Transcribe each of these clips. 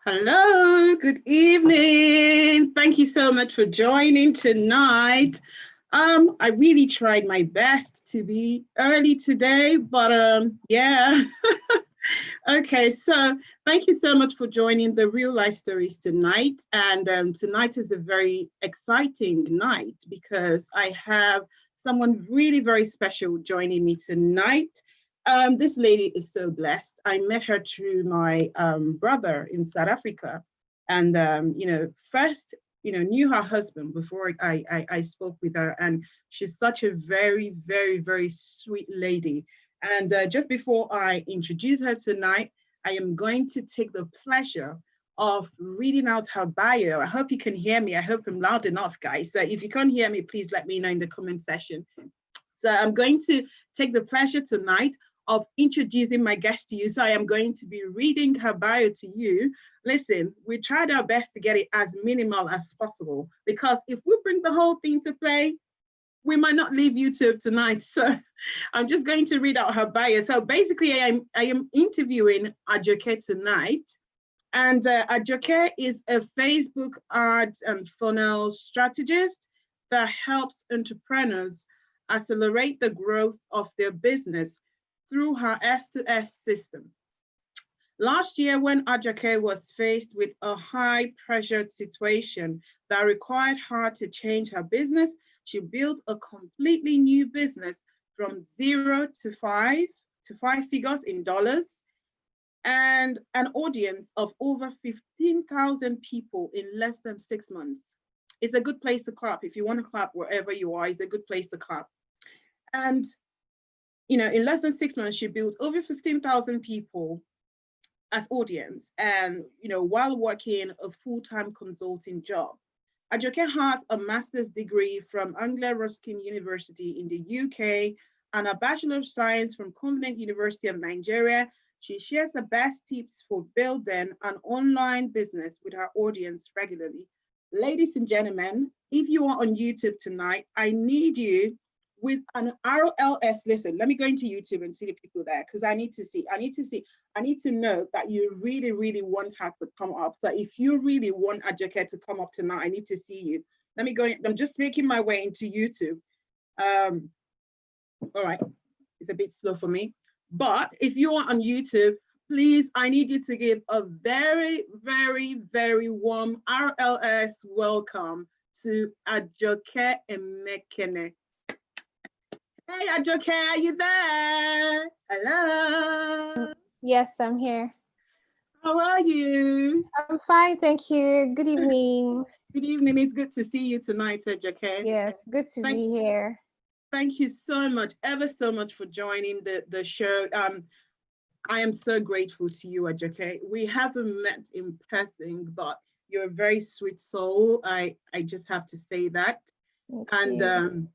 Hello, good evening. Thank you so much for joining tonight. I really tried my best to be early today, but yeah. Okay, so thank you so much for joining the Real Life Stories tonight. And tonight is a very exciting night because I have someone really very special joining me tonight. This lady is so blessed. I met her through my brother in South Africa. And, first, knew her husband before I spoke with her. And she's such a very, very, very sweet lady. And just before I introduce her tonight, I am going to take the pleasure of reading out her bio. I hope you can hear me. I hope I'm loud enough, guys. So if you can't hear me, please let me know in the comment section. So I'm going to take the pleasure tonight of introducing my guest to you. So I am going to be reading her bio to you. Listen, we tried our best to get it as minimal as possible because if we bring the whole thing to play, we might not leave YouTube tonight. So I'm just going to read out her bio. So basically, I am interviewing Ajoke tonight. And Ajoke is a Facebook ads and funnel strategist that helps entrepreneurs accelerate the growth of their business through her S2S system. Last year, when Ajoke was faced with a high-pressured situation that required her to change her business, she built a completely new business from 0 to 5 figures in dollars and an audience of over 15,000 people in less than 6 months. It's a good place to clap. If you want to clap wherever you are, it's a good place to clap. And, in less than 6 months, she built over 15,000 people as audience and, while working a full-time consulting job. Ajoke has a master's degree from Anglia Ruskin University in the UK and a Bachelor of Science from Covenant University of Nigeria. She shares the best tips for building an online business with her audience regularly. Ladies and gentlemen, if you are on YouTube tonight, I need you with an RLS. Listen, let me go into YouTube and see the people there because I need to know that you really, really want her to come up. So if you really want Ajoke to come up tonight, I need to see you. Let me go. I'm just making my way into YouTube. All right, it's a bit slow for me. But if you are on YouTube, please, I need you to give a very, very, very warm RLS welcome to Ajoke Emekene. Hey, Ajoke, are you there? Hello. Yes, I'm here. How are you? I'm fine, thank you. Good evening. Good evening. It's good to see you tonight, Ajoke. Yes, good to be here. Thank you so much, ever so much for joining the show. I am so grateful to you, Ajoke. We haven't met in person, but you're a very sweet soul. I just have to say that. Thank you.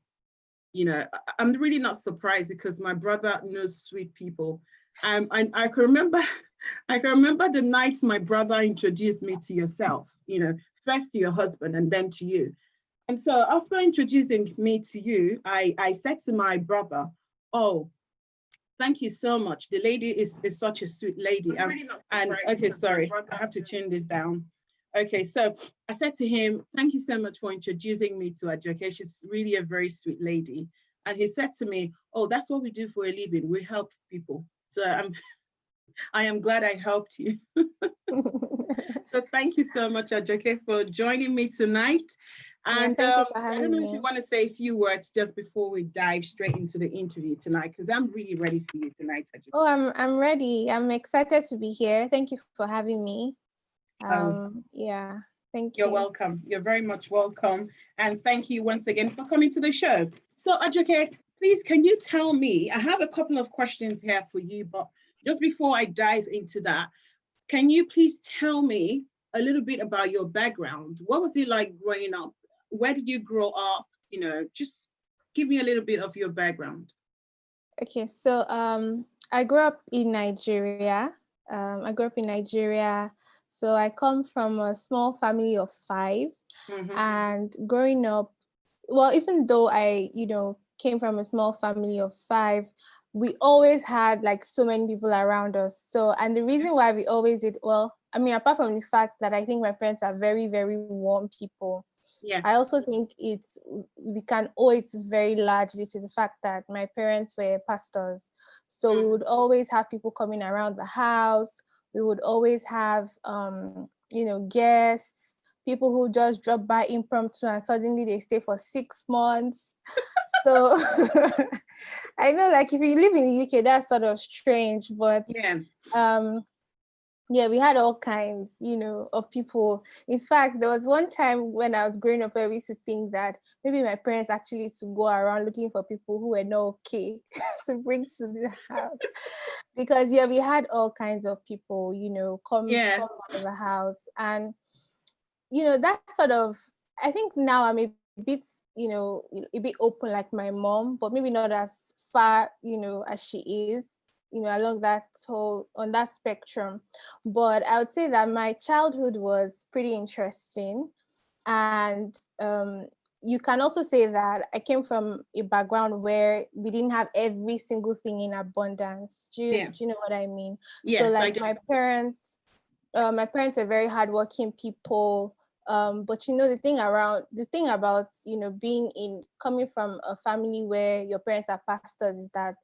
I'm really not surprised because my brother knows sweet people. I can remember the nights my brother introduced me to yourself, first to your husband and then to you. And so after introducing me to you, I said to my brother, oh, thank you so much. The lady is such a sweet lady. And okay, sorry, I have to tune this down. Okay, so I said to him, thank you so much for introducing me to Ajoke. She's really a very sweet lady. And he said to me, oh, that's what we do for a living. We help people. So I am glad I helped you. So thank you so much, Ajoke, for joining me tonight. And thank you for having I don't know me. if you want to say a few words just before we dive straight into the interview tonight, because I'm really ready for you tonight, Ajoke. Oh, I'm ready. I'm excited to be here. Thank you for having me. Yeah, thank you. You're welcome. You're very much welcome. And thank you once again for coming to the show. So Ajoke, please, can you tell me, I have a couple of questions here for you, but just before I dive into that, can you please tell me a little bit about your background? What was it like growing up? Where did you grow up? Just give me a little bit of your background. Okay, so I grew up in Nigeria. So I come from a small family of 5. Mm-hmm. And growing up, well, even though I, came from a small family of 5, we always had like so many people around us. So, and the reason why we always did, well, I mean, apart from the fact that I think my parents are very, very warm people, Yeah. I also think we can owe it very largely to the fact that my parents were pastors. So we would always have people coming around the house. We would always have, guests, people who just drop by impromptu and suddenly they stay for 6 months. So I know, like, if you live in the UK, that's sort of strange, but yeah, we had all kinds, of people. In fact, there was one time when I was growing up, I used to think that maybe my parents actually used to go around looking for people who were not okay to bring to the house. Because, yeah, we had all kinds of people, come out of the house. And, that sort of, I think now I'm a bit, a bit open like my mom, but maybe not as far, as she is, along that on that spectrum. But I would say that my childhood was pretty interesting. And you can also say that I came from a background where we didn't have every single thing in abundance. Do you know what I mean? Yes, so like my parents were very hardworking people. But the thing about coming from a family where your parents are pastors is that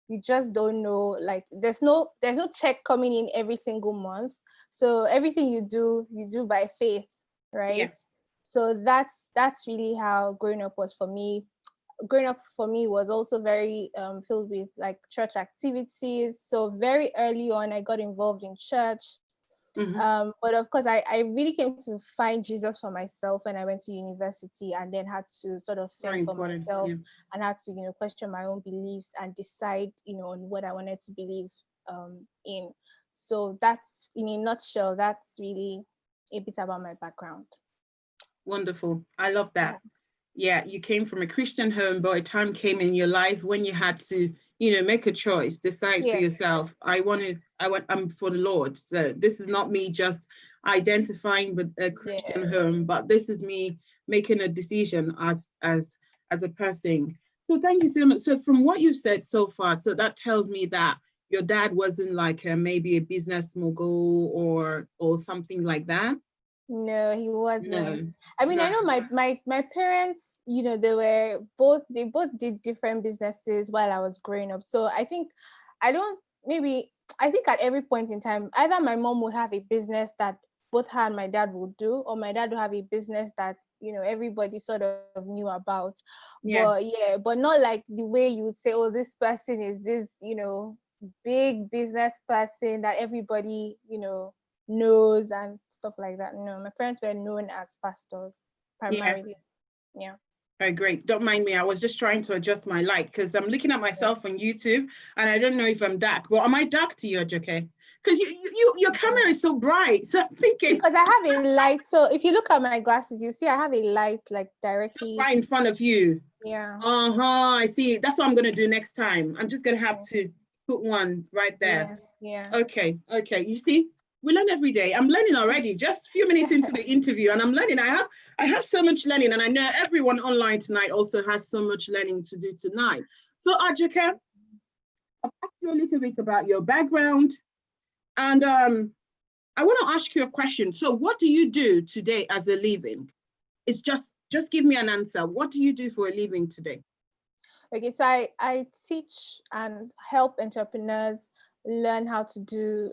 you just don't know, like there's no check coming in every single month. So everything you do by faith, right? Yeah. So that's really how growing up was for me. Growing up for me was also very filled with like church activities. So very early on, I got involved in church. But of course, I really came to find Jesus for myself when I went to university, and then had to sort of fend for myself, and had to question my own beliefs and decide on what I wanted to believe in. So that's, in a nutshell, that's really a bit about my background. Wonderful. I love that. Yeah, you came from a Christian home, but a time came in your life when you had to make a choice, decide for yourself. I'm for the Lord. So this is not me just identifying with a Christian home, but this is me making a decision as a person. So thank you so much. So from what you've said so far, so that tells me that your dad wasn't like maybe a business mogul or something like that. No, he wasn't. No. I mean, I know my parents, they both did different businesses while I was growing up. So I think at every point in time, either my mom would have a business that both her and my dad would do, or my dad would have a business that, everybody sort of knew about. But not like the way you would say, oh, this person is this, big business person that everybody, knows and stuff like that. No, my parents were known as pastors primarily. Yeah. Very great. Don't mind me. I was just trying to adjust my light because I'm looking at myself on YouTube and I don't know if I'm dark. Well, am I dark to you, Ajoke? Because your camera is so bright. So I'm thinking. Because I have a light. So if you look at my glasses, you see I have a light like directly right in front of you. Yeah. I see. That's what I'm going to do next time. I'm just going to have to put one right there. Yeah. Okay. You see, we learn every day. I'm learning already. Just a few minutes into the interview, and I'm learning. I have so much learning, and I know everyone online tonight also has so much learning to do tonight. So, Ajoke, I've asked you a little bit about your background, and I want to ask you a question. So, what do you do today as a living? It's just give me an answer. What do you do for a living today? Okay, so I teach and help entrepreneurs learn how to do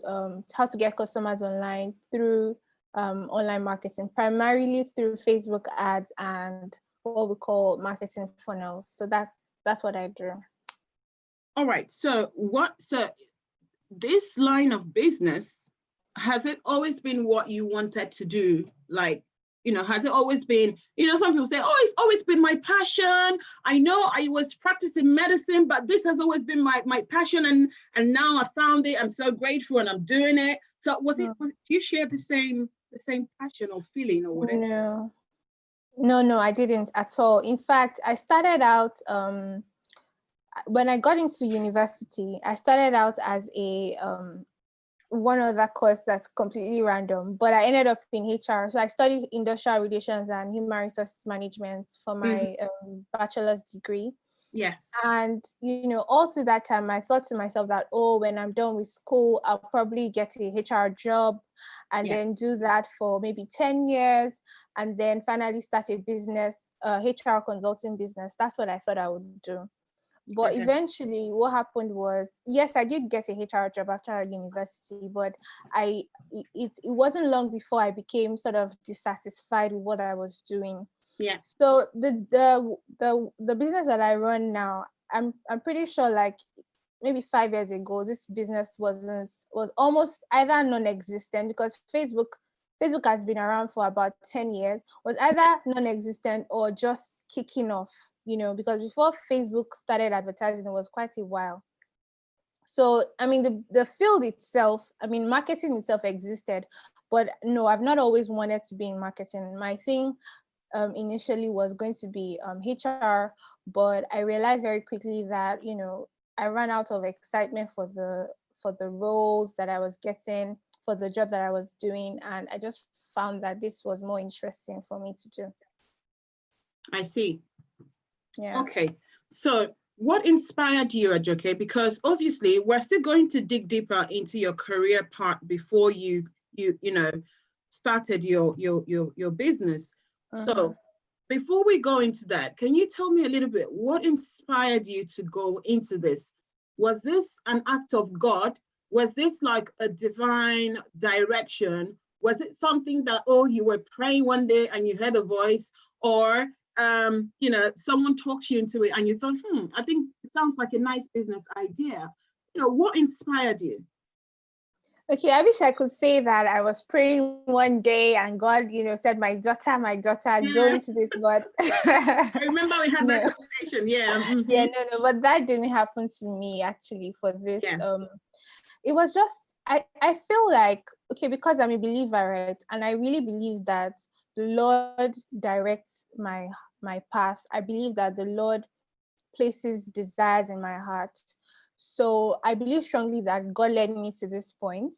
how to get customers online through online marketing, primarily through Facebook ads and what we call marketing funnels. So that's what I do. All right. So this line of business, has it always been what you wanted to do? Like, has it always been, some people say, oh, it's always been my passion. I know I was practicing medicine, but this has always been my passion. And now I found it. I'm so grateful and I'm doing it. So do you share the same passion or feeling or whatever? No, I didn't at all. In fact, I started out, when I got into university, I started out as a one other course that's completely random, but I ended up in HR. So I studied industrial relations and human resources management for my bachelor's degree. Yes. And, all through that time, I thought to myself that, oh, when I'm done with school, I'll probably get a HR job and Yeah. then do that for maybe 10 years and then finally start a business, HR consulting business. That's what I thought I would do. But Okay. eventually what happened was, yes, I did get a HR job after university, but it wasn't long before I became sort of dissatisfied with what I was doing. Yeah. So the business that I run now, I'm pretty sure like maybe 5 years ago, this business was almost either non-existent, because Facebook has been around for about 10 years, was either non-existent or just kicking off, because before Facebook started advertising, it was quite a while. So, I mean, the field itself, I mean, marketing itself existed, but no, I've not always wanted to be in marketing. My thing initially was going to be HR, but I realized very quickly that, I ran out of excitement for the roles that I was getting, for the job that I was doing, and I just found that this was more interesting for me to do. I see. Yeah. Okay. So what inspired you, Ajoke? Because obviously we're still going to dig deeper into your career part before you started your business. So before we go into that, can you tell me a little bit what inspired you to go into this? Was this an act of God? Was this like a divine direction? Was it something that, oh, you were praying one day and you heard a voice, or someone talked you into it and you thought, I think it sounds like a nice business idea? What inspired you? Okay, I wish I could say that I was praying one day and God, said, my daughter, go into this, God. I remember we had that No. conversation. Yeah. Mm-hmm. Yeah, no, but that didn't happen to me actually for this. Yeah. It was just, I feel like, okay, because I'm a believer, right? And I really believe that the Lord directs my path. I believe that the Lord places desires in my heart. So I believe strongly that God led me to this point.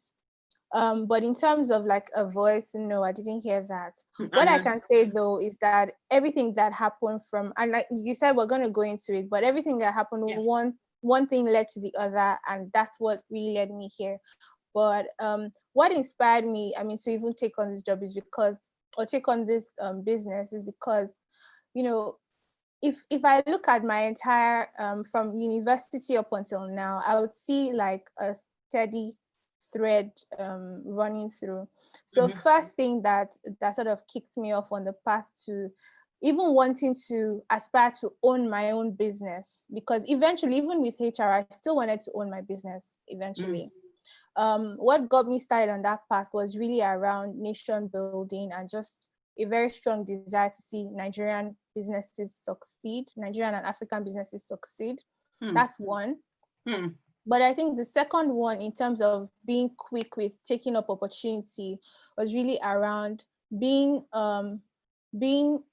But in terms of like a voice, no, I didn't hear that. What I can say though is that everything that happened and like you said, we're going to go into it, but everything that happened, one thing led to the other, and that's what really led me here. But what inspired me, I mean, to even take on this job take on this business is because, if I look at my entire from university up until now, I would see like a steady thread running through. So first thing that sort of kicked me off on the path to even wanting to aspire to own my own business, because eventually, even with HR, I still wanted to own my business eventually. What got me started on that path was really around nation building and just a very strong desire to see Nigerian businesses succeed, Nigerian and African businesses succeed. That's one. But I think the second one, in terms of being quick with taking up opportunity, was really around being I don't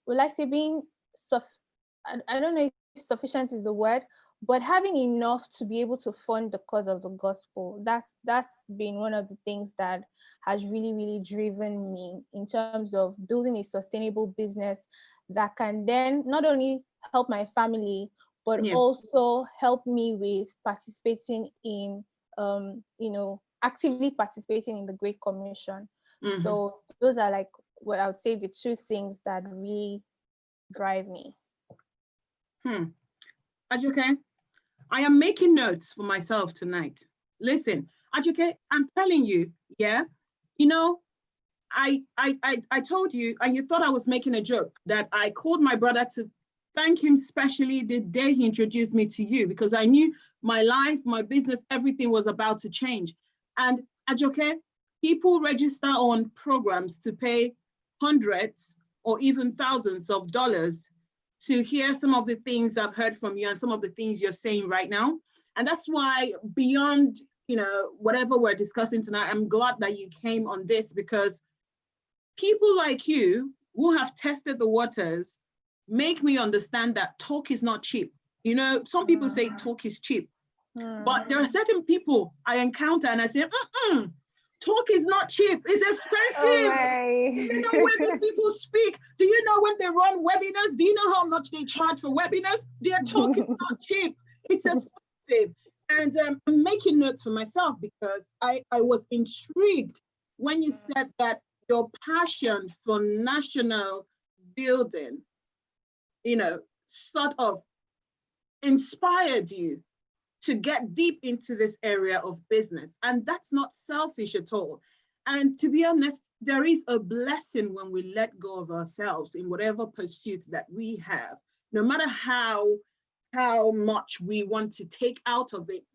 know if sufficient is the word, but having enough to be able to fund the cause of the gospel. That's been one of the things that has really, really driven me in terms of building a sustainable business that can then not only help my family, but also help me with participating in, actively participating in the Great Commission. So those are like what I would say the two things that really drive me. Ajoke, I am making notes for myself tonight. Listen, Ajoke, I'm telling you, I told you, and you thought I was making a joke, that I called my brother to thank him specially the day he introduced me to you, because I knew my life, my business, everything was about to change. And Ajoke, people register on programs to pay hundreds or even thousands of dollars to hear some of the things I've heard from you and some of the things you're saying right now. And that's why, beyond, whatever we're discussing tonight, I'm glad that you came on this, because people like you who have tested the waters make me understand that talk is not cheap. Some people say talk is cheap, but there are certain people I encounter and I say, Talk is not cheap. It's Oh expensive. my. You know where these people speak? Do you know when they run webinars? Do you know how much they charge for webinars? Their talk is not cheap. It's expensive. And I'm making notes for myself because I was intrigued when you said that your passion for national building, you know, sort of inspired you to get deep into this area of business. And that's not selfish at all. And to be honest, there is a blessing when we let go of ourselves in whatever pursuit that we have, no matter how much we want to take out of it.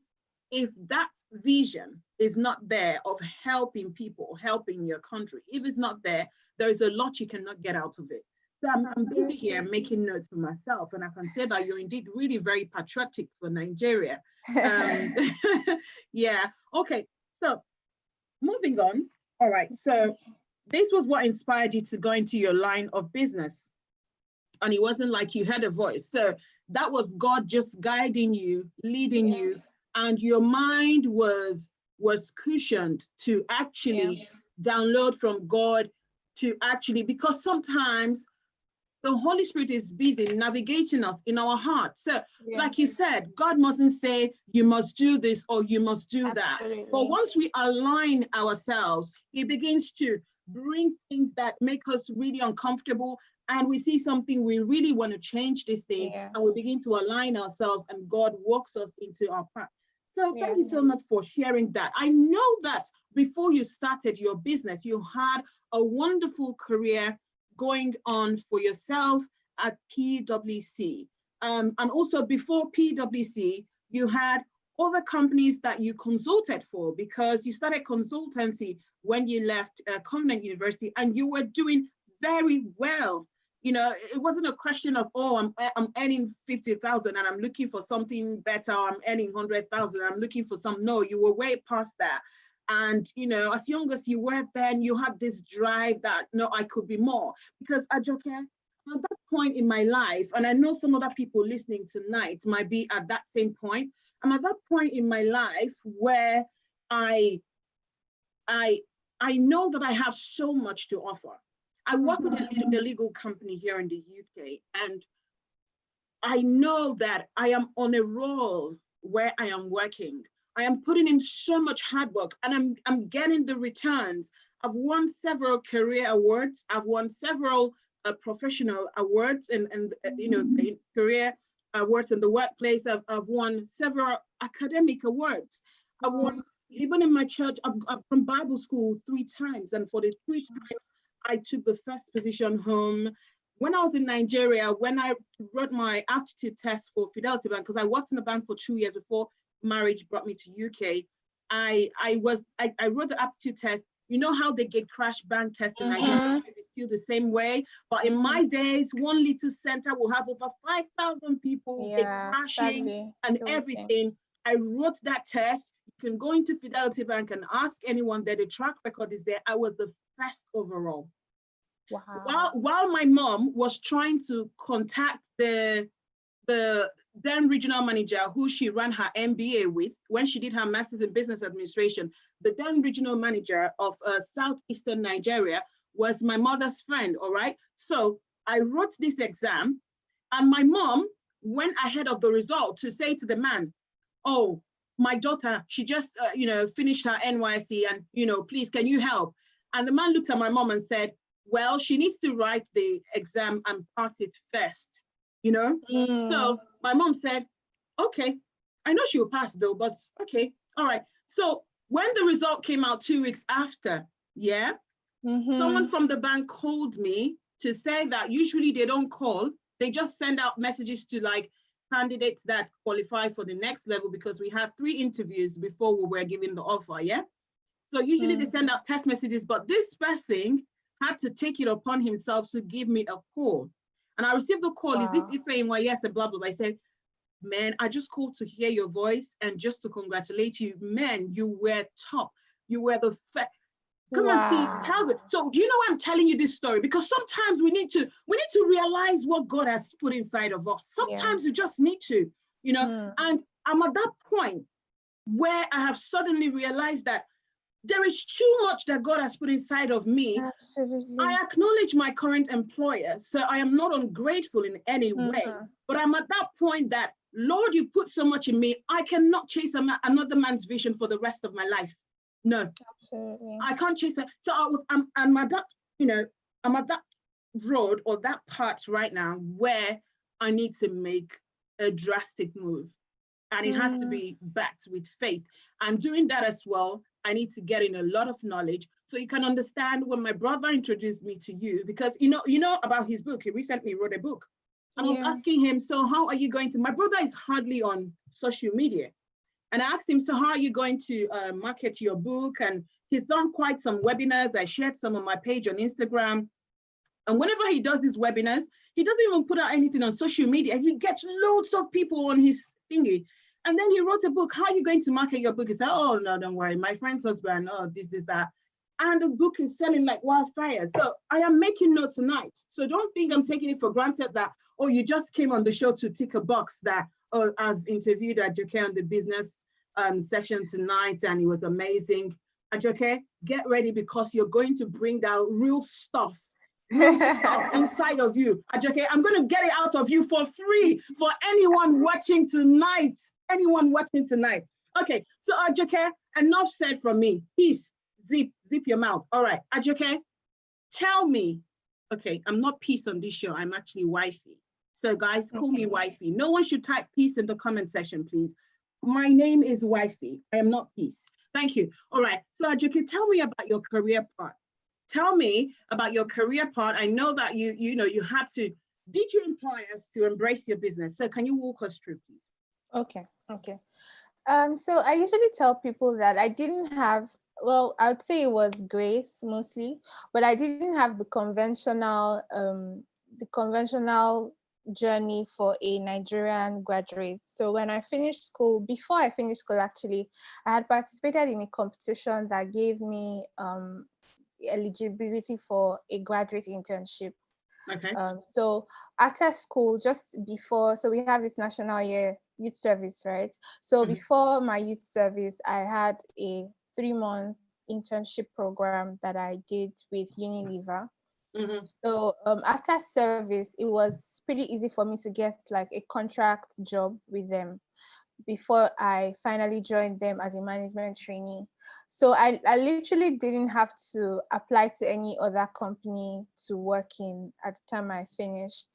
If that vision is not there of helping people, helping your country, if it's not there, there's a lot you cannot get out of it. So I'm busy here making notes for myself, and I can say that you're indeed really very patriotic for Nigeria. Yeah, okay, so moving on. All right, so this was what inspired you to go into your line of business. And it wasn't like you had a voice. So that was God just guiding you, leading you, and your mind was cushioned to actually download from God to actually, because sometimes the Holy Spirit is busy navigating us in our heart. So like you said, God mustn't say, you must do this or you must do that. But once we align ourselves, he begins to bring things that make us really uncomfortable. And we see something we really want to change this thing, and we begin to align ourselves, and God walks us into our path. So thank you so much for sharing that. I know that before you started your business, you had a wonderful career going on for yourself at PwC. And also before PwC, you had other companies that you consulted for, because you started consultancy when you left Covenant University, and you were doing very well. You know, it wasn't a question of, oh, I'm earning 50,000 and I'm looking for something better. I'm earning 100,000. I'm looking for some. No, you were way past that. And, you know, as young as you were then, you had this drive that, no, I could be more. Because Ajoke, at that point in my life, and I know some other people listening tonight might be at that same point. I'm at that point in my life where I know that I have so much to offer. I work with a legal company here in the UK, and I know that I am on a roll where I am working. I am putting in so much hard work, and I'm getting the returns. I've won several career awards. I've won several professional awards and you know, career awards in the workplace. I've won several academic awards. I've won, even in my church, I've done Bible school 3 times, and for the 3 times, I took the first position home. When I was in Nigeria, when I wrote my aptitude test for Fidelity Bank, because I worked in a bank for 2 years before marriage brought me to UK, I wrote the aptitude test. You know how they get crash bank test in Nigeria? It's still the same way. But in my days, one little center will have over 5,000 people crashing and everything. I wrote that test. You can go into Fidelity Bank and ask anyone there. The track record is there. I was the first overall. Wow. While my mom was trying to contact the then regional manager who she ran her MBA with when she did her master's in business administration, the then regional manager of southeastern Nigeria was my mother's friend, all right? So I wrote this exam, and my mom went ahead of the result to say to the man, oh, my daughter, she just you know, finished her NYC, and you know, please, can you help? And the man looked at my mom and said, well, she needs to write the exam and pass it first, you know? So my mom said, okay, I know she will pass though, but okay, all right. So when the result came out 2 weeks after, someone from the bank called me to say that usually they don't call, they just send out messages to like candidates that qualify for the next level, because we had 3 interviews before we were given the offer, So usually they send out text messages, but this person had to take it upon himself to give me a call. And I received the call, is this Ife? Well, yes, and blah, blah, blah. I said, man, I just called to hear your voice and just to congratulate you. Man, you were top. You were the come and see, how's it? So do you know why I'm telling you this story? Because sometimes we need to realize what God has put inside of us. Sometimes you just need to, you know, and I'm at that point where I have suddenly realized that there is too much that God has put inside of me. Absolutely. I acknowledge my current employer, so I am not ungrateful in any way, but I'm at that point that, Lord, you've put so much in me, I cannot chase another man's vision for the rest of my life. No, absolutely. I can't chase it. So I'm at that, I'm at that road or that part right now where I need to make a drastic move. And it has to be backed with faith. And doing that as well, I need to get in a lot of knowledge. So you can understand when my brother introduced me to you, because you know about his book. He recently wrote a book. And I was asking him, so how are you going to, my brother is hardly on social media. And I asked him, so how are you going to market your book? And he's done quite some webinars. I shared some on my page on Instagram. And whenever he does these webinars, he doesn't even put out anything on social media. He gets loads of people on his thingy. And then he wrote a book. How are you going to market your book? He said, oh, no, don't worry. My friend's husband, oh, this is that. And the book is selling like wildfire. So I am making note tonight. So don't think I'm taking it for granted that, oh, you just came on the show to tick a box that, oh, I've interviewed Ajoke on the business session tonight and it was amazing. Ajoke, get ready because you're going to bring down real stuff inside of you. Ajoke, I'm going to get it out of you for free for anyone watching tonight. Anyone watching tonight. Okay, so Ajoke, enough said from me. Peace. Zip your mouth. All right, Ajoke, tell me. Okay, I'm not Peace on this show. I'm actually Wifey. So guys, call me Wifey. No one should type Peace in the comment section, please. My name is Wifey. I am not Peace. Thank you. All right, so Ajoke, tell me about your career part. Tell me about your career part. I know that you had to, did you employ us to embrace your business? So can you walk us through, please? Okay. So I usually tell people that I didn't have, well, I would say it was grace mostly, but I didn't have the conventional journey for a Nigerian graduate. So when I finished school, before I finished school, actually, I had participated in a competition that gave me eligibility for a graduate internship. Okay. So after school, just before, so we have this national year youth service, right? So before my youth service, I had a 3-month internship program that I did with Unilever. So after service, it was pretty easy for me to get like a contract job with them before I finally joined them as a management trainee. So I literally didn't have to apply to any other company to work in at the time I finished.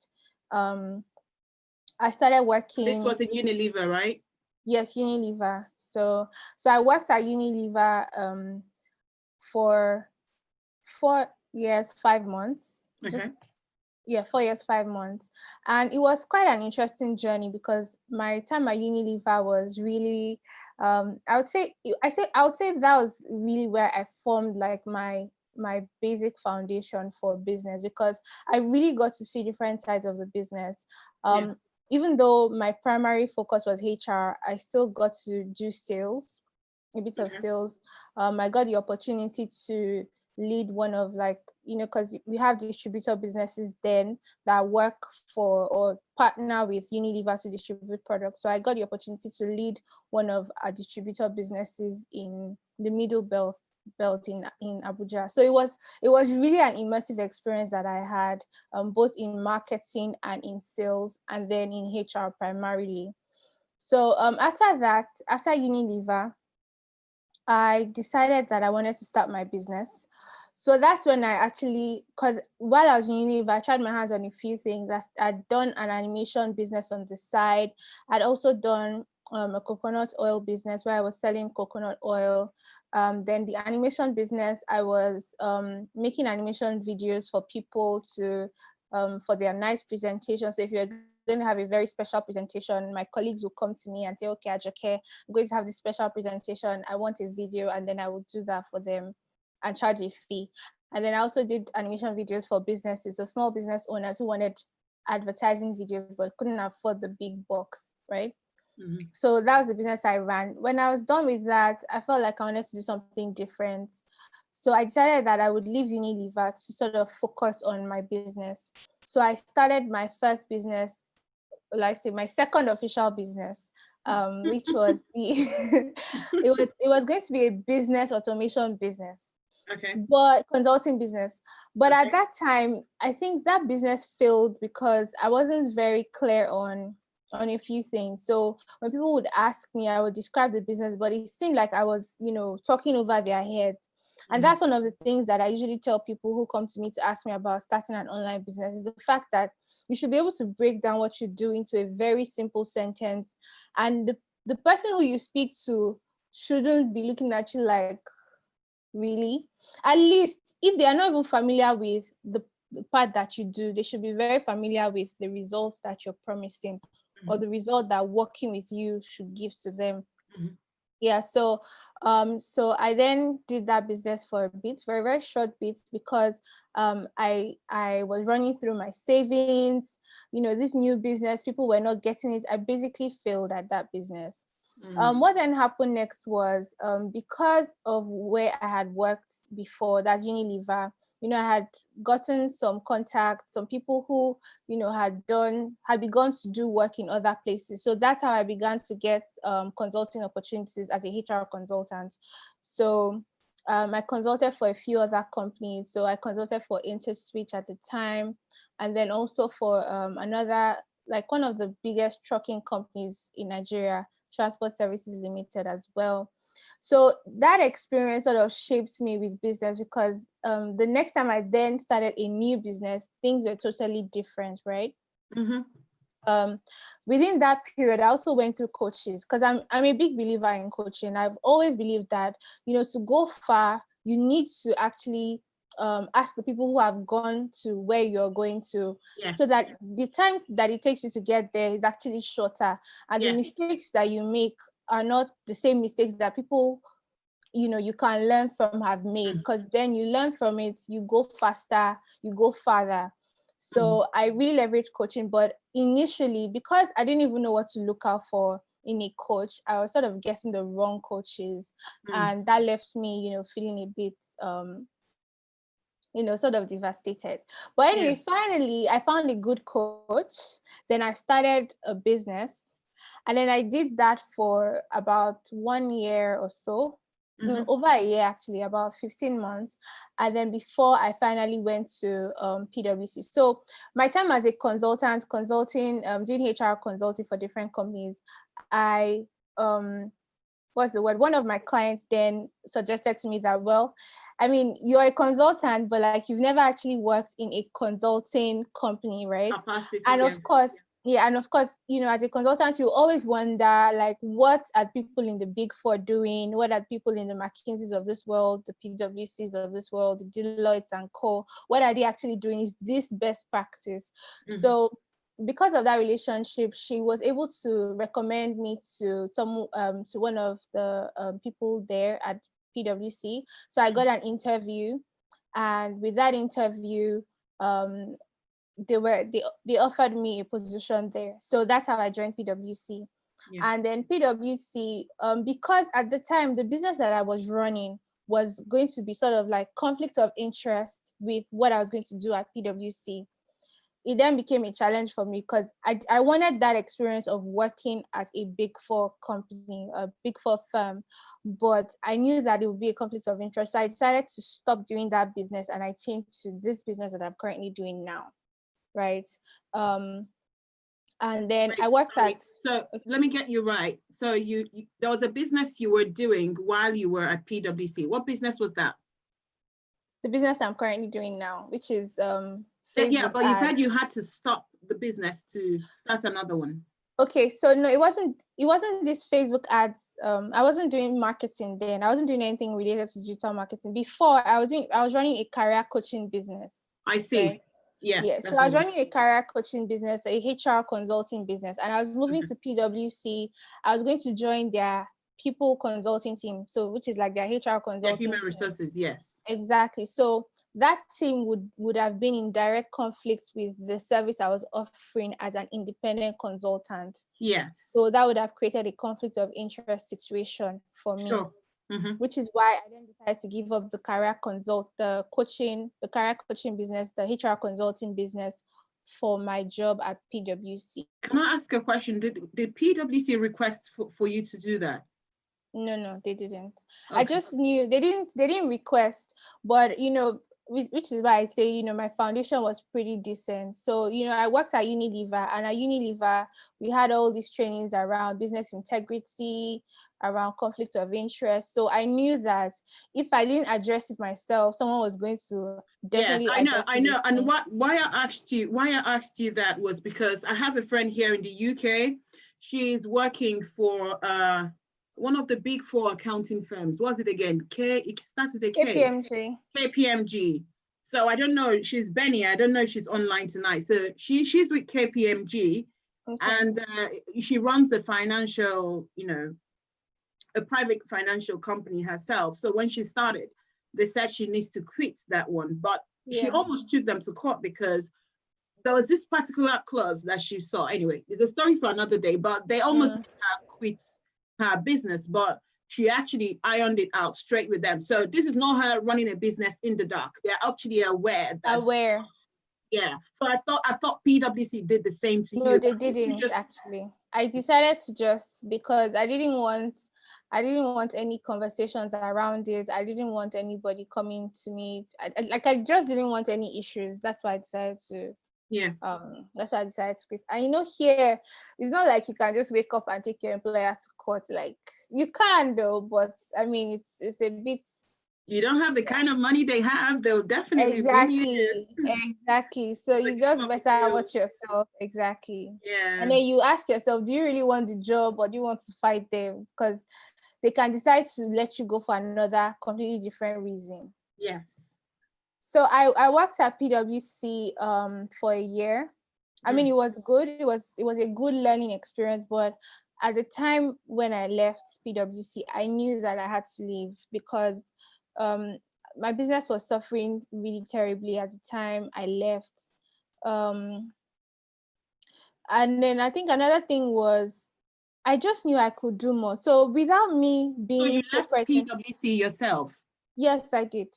I started working. This was in Unilever, right? Yes, Unilever. So I worked at Unilever for 4 years, 5 months. Okay. 4 years, 5 months. And it was quite an interesting journey because my time at Unilever was really, I would say that was really where I formed like my basic foundation for business, because I really got to see different sides of the business. Even though my primary focus was HR, I still got to do sales, a bit of sales. I got the opportunity to lead one of, like, because we have distributor businesses then that work for or partner with Unilever to distribute products. So I got the opportunity to lead one of our distributor businesses in the middle belt in Abuja. So it was really an immersive experience that I had, both in marketing and in sales, and then in HR primarily. So after Unilever, I decided that I wanted to start my business. So that's when I actually, because while I was in Unilever, I tried my hands on a few things. I'd done an animation business on the side. I'd also done a coconut oil business where I was selling coconut oil. Then the animation business, I was making animation videos for people to, for their nice presentations. So if you're going to have a very special presentation, my colleagues will come to me and say, okay, Ajoke, I'm going to have this special presentation. I want a video, and then I will do that for them and charge a fee. And then I also did animation videos for businesses, so small business owners who wanted advertising videos but couldn't afford the big box, right? So that was the business I ran. When I was done with that, I felt like I wanted to do something different. So I decided that I would leave Unilever to sort of focus on my business. So I started my first business, like say my second official business, which was the it was going to be a business automation business, Okay. but consulting business. But Okay. at that time, I think that business failed because I wasn't very clear on a few things. So when people would ask me, I would describe the business, but it seemed like I was, talking over their heads. And that's one of the things that I usually tell people who come to me to ask me about starting an online business, is the fact that you should be able to break down what you do into a very simple sentence. And the person who you speak to shouldn't be looking at you like, really? At least if they are not even familiar with the part that you do, they should be very familiar with the results that you're promising, or the result that working with you should give to them. Mhm. Yeah, so I then did that business for a bit, for a very short bit, because I was running through my savings. This new business, people were not getting it. I basically failed at that business. What then happened next was, because of where I had worked before, that's Unilever. I had gotten some contacts, some people who, had begun to do work in other places. So that's how I began to get consulting opportunities as a HR consultant. So I consulted for a few other companies. So I consulted for InterSwitch at the time, and then also for another, like one of the biggest trucking companies in Nigeria, Transport Services Limited, as well. So that experience sort of shaped me with business, because the next time I then started a new business, things were totally different, right? Mhm. Within that period, I also went through coaches, because I'm a big believer in coaching. I've always believed that, to go far, you need to actually ask the people who have gone to where you're going to, so Yes. that the time that it takes you to get there is actually shorter, and the Yes. mistakes that you make are not the same mistakes that people you can learn from have made, because then you learn from it, you go faster, you go farther. So I really leverage coaching, but initially, because I didn't even know what to look out for in a coach, I was sort of getting the wrong coaches, and that left me feeling a bit sort of devastated. But anyway, finally I found a good coach. Then I started a business, and then I did that for about 1 year or so. No, over a year, actually, about 15 months. And then before I finally went to PwC. So my time as a consultant, doing HR consulting for different companies, I what's the word? One of my clients then suggested to me that, well, I mean, you're a consultant, but like you've never actually worked in a consulting company, right? Capacity. And Yeah. of course, as a consultant, you always wonder, like, what are people in the Big Four doing? What are people in the McKinseys of this world, the PwCs of this world, the Deloittes and co? What are they actually doing? Is this best practice? So because of that relationship, she was able to recommend me to one of the people there at PwC. So I got an interview, and with that interview, um, they offered me a position there. So that's how I joined PwC. Yeah. And then PwC, because at the time the business that I was running was going to be sort of like conflict of interest with what I was going to do at PwC, it then became a challenge for me, because I wanted that experience of working at a Big Four company, a Big Four firm, but I knew that it would be a conflict of interest. So I decided to stop doing that business, and I changed to this business that I'm currently doing now, right? And then I worked Sorry. at... So let me get you right. So you there was a business you were doing while you were at PwC. What business was that? The business I'm currently doing now, which is Yeah, Facebook but you said ads. you had to stop the business to start another one. Okay, so no, it wasn't this Facebook ads. I wasn't doing marketing then. I wasn't doing anything related to digital marketing. Before, I was running a career coaching business. I see. Right? Yeah. Yeah. So I was running a career coaching business, a HR consulting business, and I was moving to PwC. I was going to join their people consulting team, so which is like their HR Yeah, consulting human team. resources. Yes. Exactly. So that team would have been in direct conflict with the service I was offering as an independent consultant. Yes. So that would have created a conflict of interest situation for me. Sure. Which is why I then decided to give up the career coaching business, the HR consulting business, for my job at PwC. Can I ask a question? Did PwC request for you to do that? No, they didn't. Okay. I just knew they didn't request, but which is why I say, my foundation was pretty decent. So, I worked at Unilever, and at Unilever, we had all these trainings around business integrity, around conflict of interest. So I knew that if I didn't address it myself, someone was going to definitely Yes, I know. And me. why I asked you that was because I have a friend here in the UK. She's working for one of the big four accounting firms. What's it again? It starts with a K. KPMG. KPMG. So I don't know. She's Benny. I don't know if she's online tonight. So she's with KPMG, okay. And she runs a financial, a private financial company herself. So when she started, they said she needs to quit that one, but she almost took them to court because there was this particular clause that she saw. Anyway, it's a story for another day, but they almost quit her business, but she actually ironed it out straight with them. So this is not her running a business in the dark. They're actually aware that. Yeah. So I thought PwC did the same to you. No, they didn't actually. I decided to just, because I didn't want any conversations around it. I didn't want anybody coming to me. I just didn't want any issues. That's why I decided to. Yeah. That's why I decided to quit. And here, it's not like you can just wake up and take your employer to court. Like, you can though, but I mean, it's a bit. You don't have the kind of money they have. They'll definitely bring you in. Exactly. So you just better watch yourself. Exactly. Yeah. And then you ask yourself, do you really want the job, or do you want to fight them? Because they can decide to let you go for another completely different reason. Yes. So I worked at PwC for a year. I mean, it was good. It was a good learning experience. But at the time when I left PwC, I knew that I had to leave because my business was suffering really terribly at the time I left. And then I think another thing was I just knew I could do more. So without me being so you left PwC yourself? Yes, I did.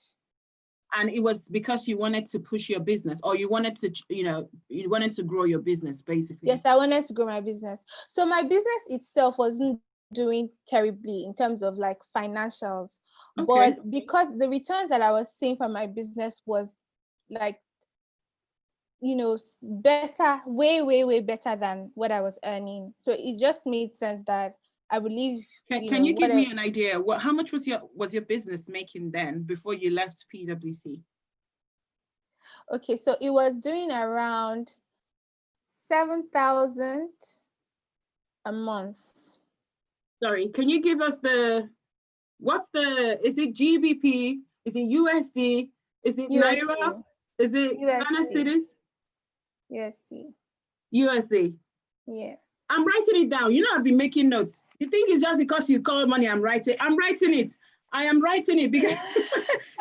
And it was because you wanted to push your business, or you wanted to, you wanted to grow your business, basically? Yes, I wanted to grow my business. So my business itself wasn't doing terribly in terms of like financials, okay. But because the returns that I was seeing from my business was like, better, way better than what I was earning. So it just made sense that I would leave. Can you give me an idea? How much was your business making then before you left PwC? Okay, so it was doing around 7,000 a month. Sorry, can you give us is it GBP? Is it USD? Is it USD. Naira? Is it Ghana cedis? USD. Yeah. I'm writing it down. I've been making notes. You think it's just because you call money I'm writing it. I am writing it because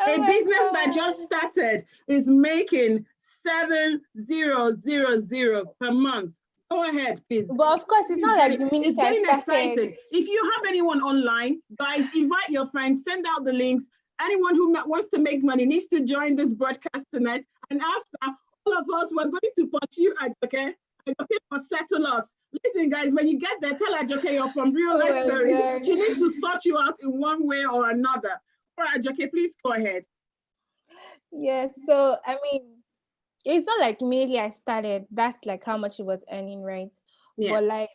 a business that just started is making 7,000 per month. Go ahead, please. But of course, it's not like the minute I started. Exciting. If you have anyone online, guys, invite your friends, send out the links. Anyone who wants to make money needs to join this broadcast tonight. And after, all of us, we're going to pursue Ajoke. Ajoke must settle us. Listen, guys, when you get there, tell Ajoke you're from real life stories. God. She needs to sort you out in one way or another. All right, Ajoke, please go ahead. Yes, so I mean, it's not like immediately I started, that's like how much it was earning, right? Yeah. But like,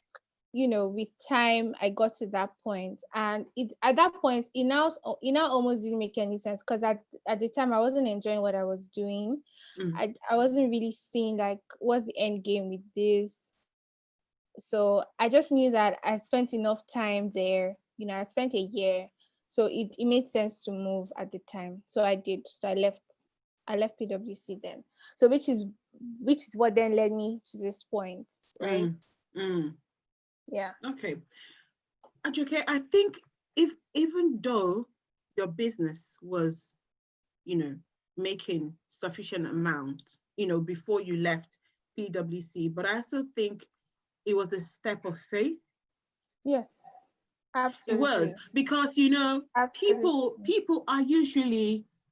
with time, I got to that point, and at that point, it now almost didn't make any sense because at the time I wasn't enjoying what I was doing. I wasn't really seeing like what's the end game with this. So I just knew that I spent enough time there. I spent a year, so it made sense to move at the time. So I did. So I left PwC then. So which is what then led me to this point, right? Yeah. Okay. Ajoke, I think even though your business was, making sufficient amount, before you left PwC, but I also think it was a step of faith. Yes, absolutely. It was because,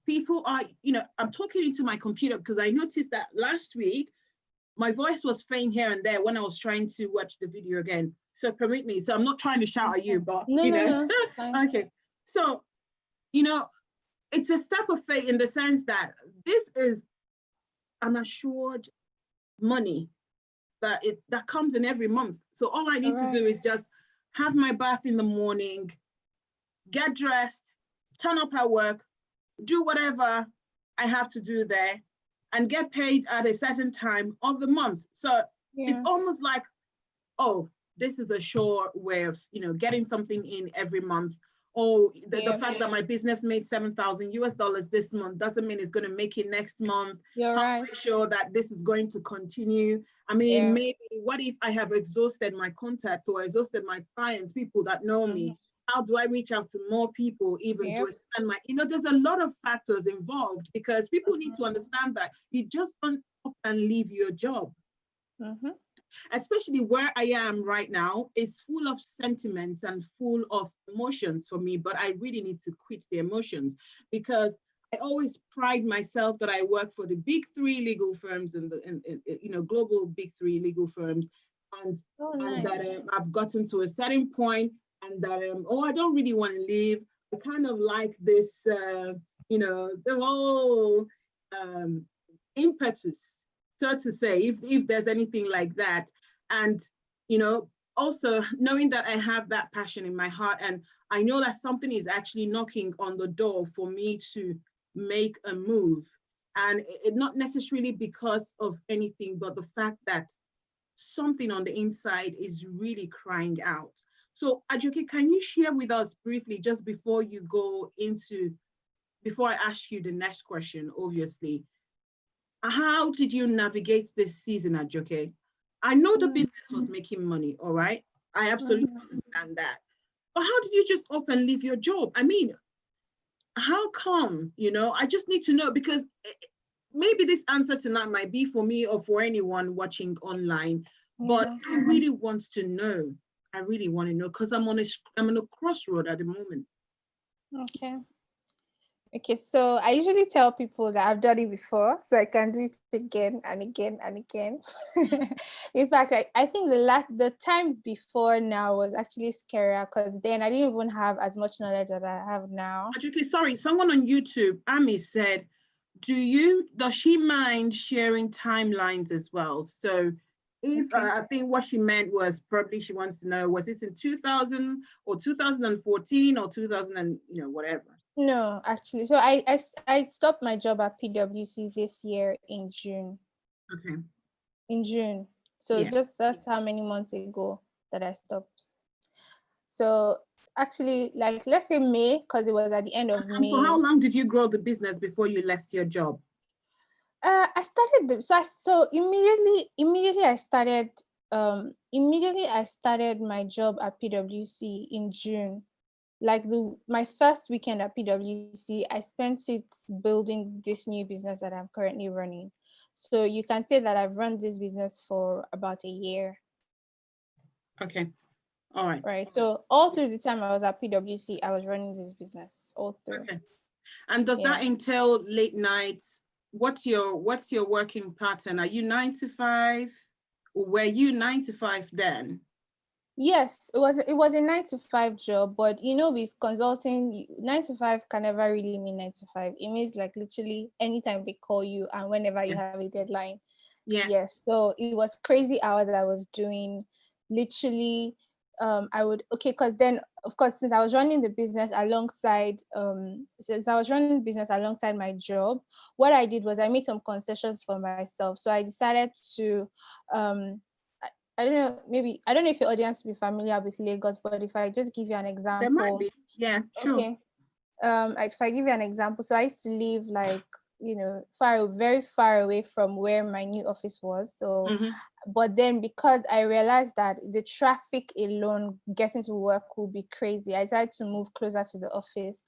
people are, I'm talking into my computer because I noticed that last week my voice was faint here and there when I was trying to watch the video again. So permit me. So I'm not trying to shout at you, but No, you know. no, it's fine. Okay. So, you know, it's a step of faith in the sense that this is an assured money that comes in every month. So all I need to do is just have my bath in the morning, get dressed, turn up at work, do whatever I have to do there, and get paid at a certain time of the month. So it's almost like, oh, this is a sure way of, you know, getting something in every month. Oh, the fact that my business made $7,000 this month doesn't mean it's going to make it next month. You're How right. am I sure that this is going to continue? I mean, maybe what if I have exhausted my contacts or exhausted my clients, people that know me? How do I reach out to more people, even to expand my, you know, there's a lot of factors involved, because people need to understand that you just don't up and leave your job. Especially where I am right now is full of sentiments and full of emotions for me, but I really need to quit the emotions, because I always pride myself that I work for the big three legal firms and you know, global big three legal firms, and that I've gotten to a certain point, and that oh, I don't really want to leave. I kind of like this, you know, the whole impetus, so to say, if there's anything like that. And, you know, also knowing that I have that passion in my heart, and I know that something is actually knocking on the door for me to make a move. And it not necessarily because of anything, but the fact that something on the inside is really crying out. So Ajoke, can you share with us briefly, just before you go into, before I ask you the next question, obviously, how did you navigate this season, Ajoke? I know the business was making money, all right? I absolutely understand that. But how did you just up and leave your job? I mean, how come, you know? I just need to know, because maybe this answer tonight might be for me or for anyone watching online, but I really want to know. I really want to know, because I'm on a crossroad at the moment. Okay, so I usually tell people that I've done it before, so I can do it again and again and again. In fact, I think the time before now was actually scarier, because then I didn't even have as much knowledge that I have now. Okay, sorry, someone on YouTube, Ami, said, does she mind sharing timelines as well? So if I think what she meant was, probably she wants to know, was this in 2000 or 2014 or 2000 and, you know, whatever? No, actually. So I stopped my job at PwC this year in June. Okay. In June. So that's how many months ago that I stopped. So actually, like, let's say May, because it was at the end of May. For how long did you grow the business before you left your job? I started so immediately I started my job at PwC in June. Like my first weekend at PwC, I spent it building this new business that I'm currently running. So you can say that I've run this business for about a year. Okay. All right. Right. So all through the time I was at PwC, I was running this business all through. Okay. And does that entail late nights? What's your working pattern? Are you 9 to 5? Or were you 9 to 5 then? Yes, it was a 9 to 5 job, but you know, with consulting, 9 to 5 can never really mean 9 to 5. It means like literally anytime they call you and whenever you have a deadline. Yes. So it was crazy hours I was doing. Literally, because then of course, since I was running the business alongside my job, what I did was I made some concessions for myself. So I decided to I don't know if your audience will be familiar with Lagos, but if I just give you an example. There might be. Yeah, sure. Okay. If I give you an example, so I used to live like, very far away from where my new office was. So, but then because I realized that the traffic alone getting to work would be crazy, I decided to move closer to the office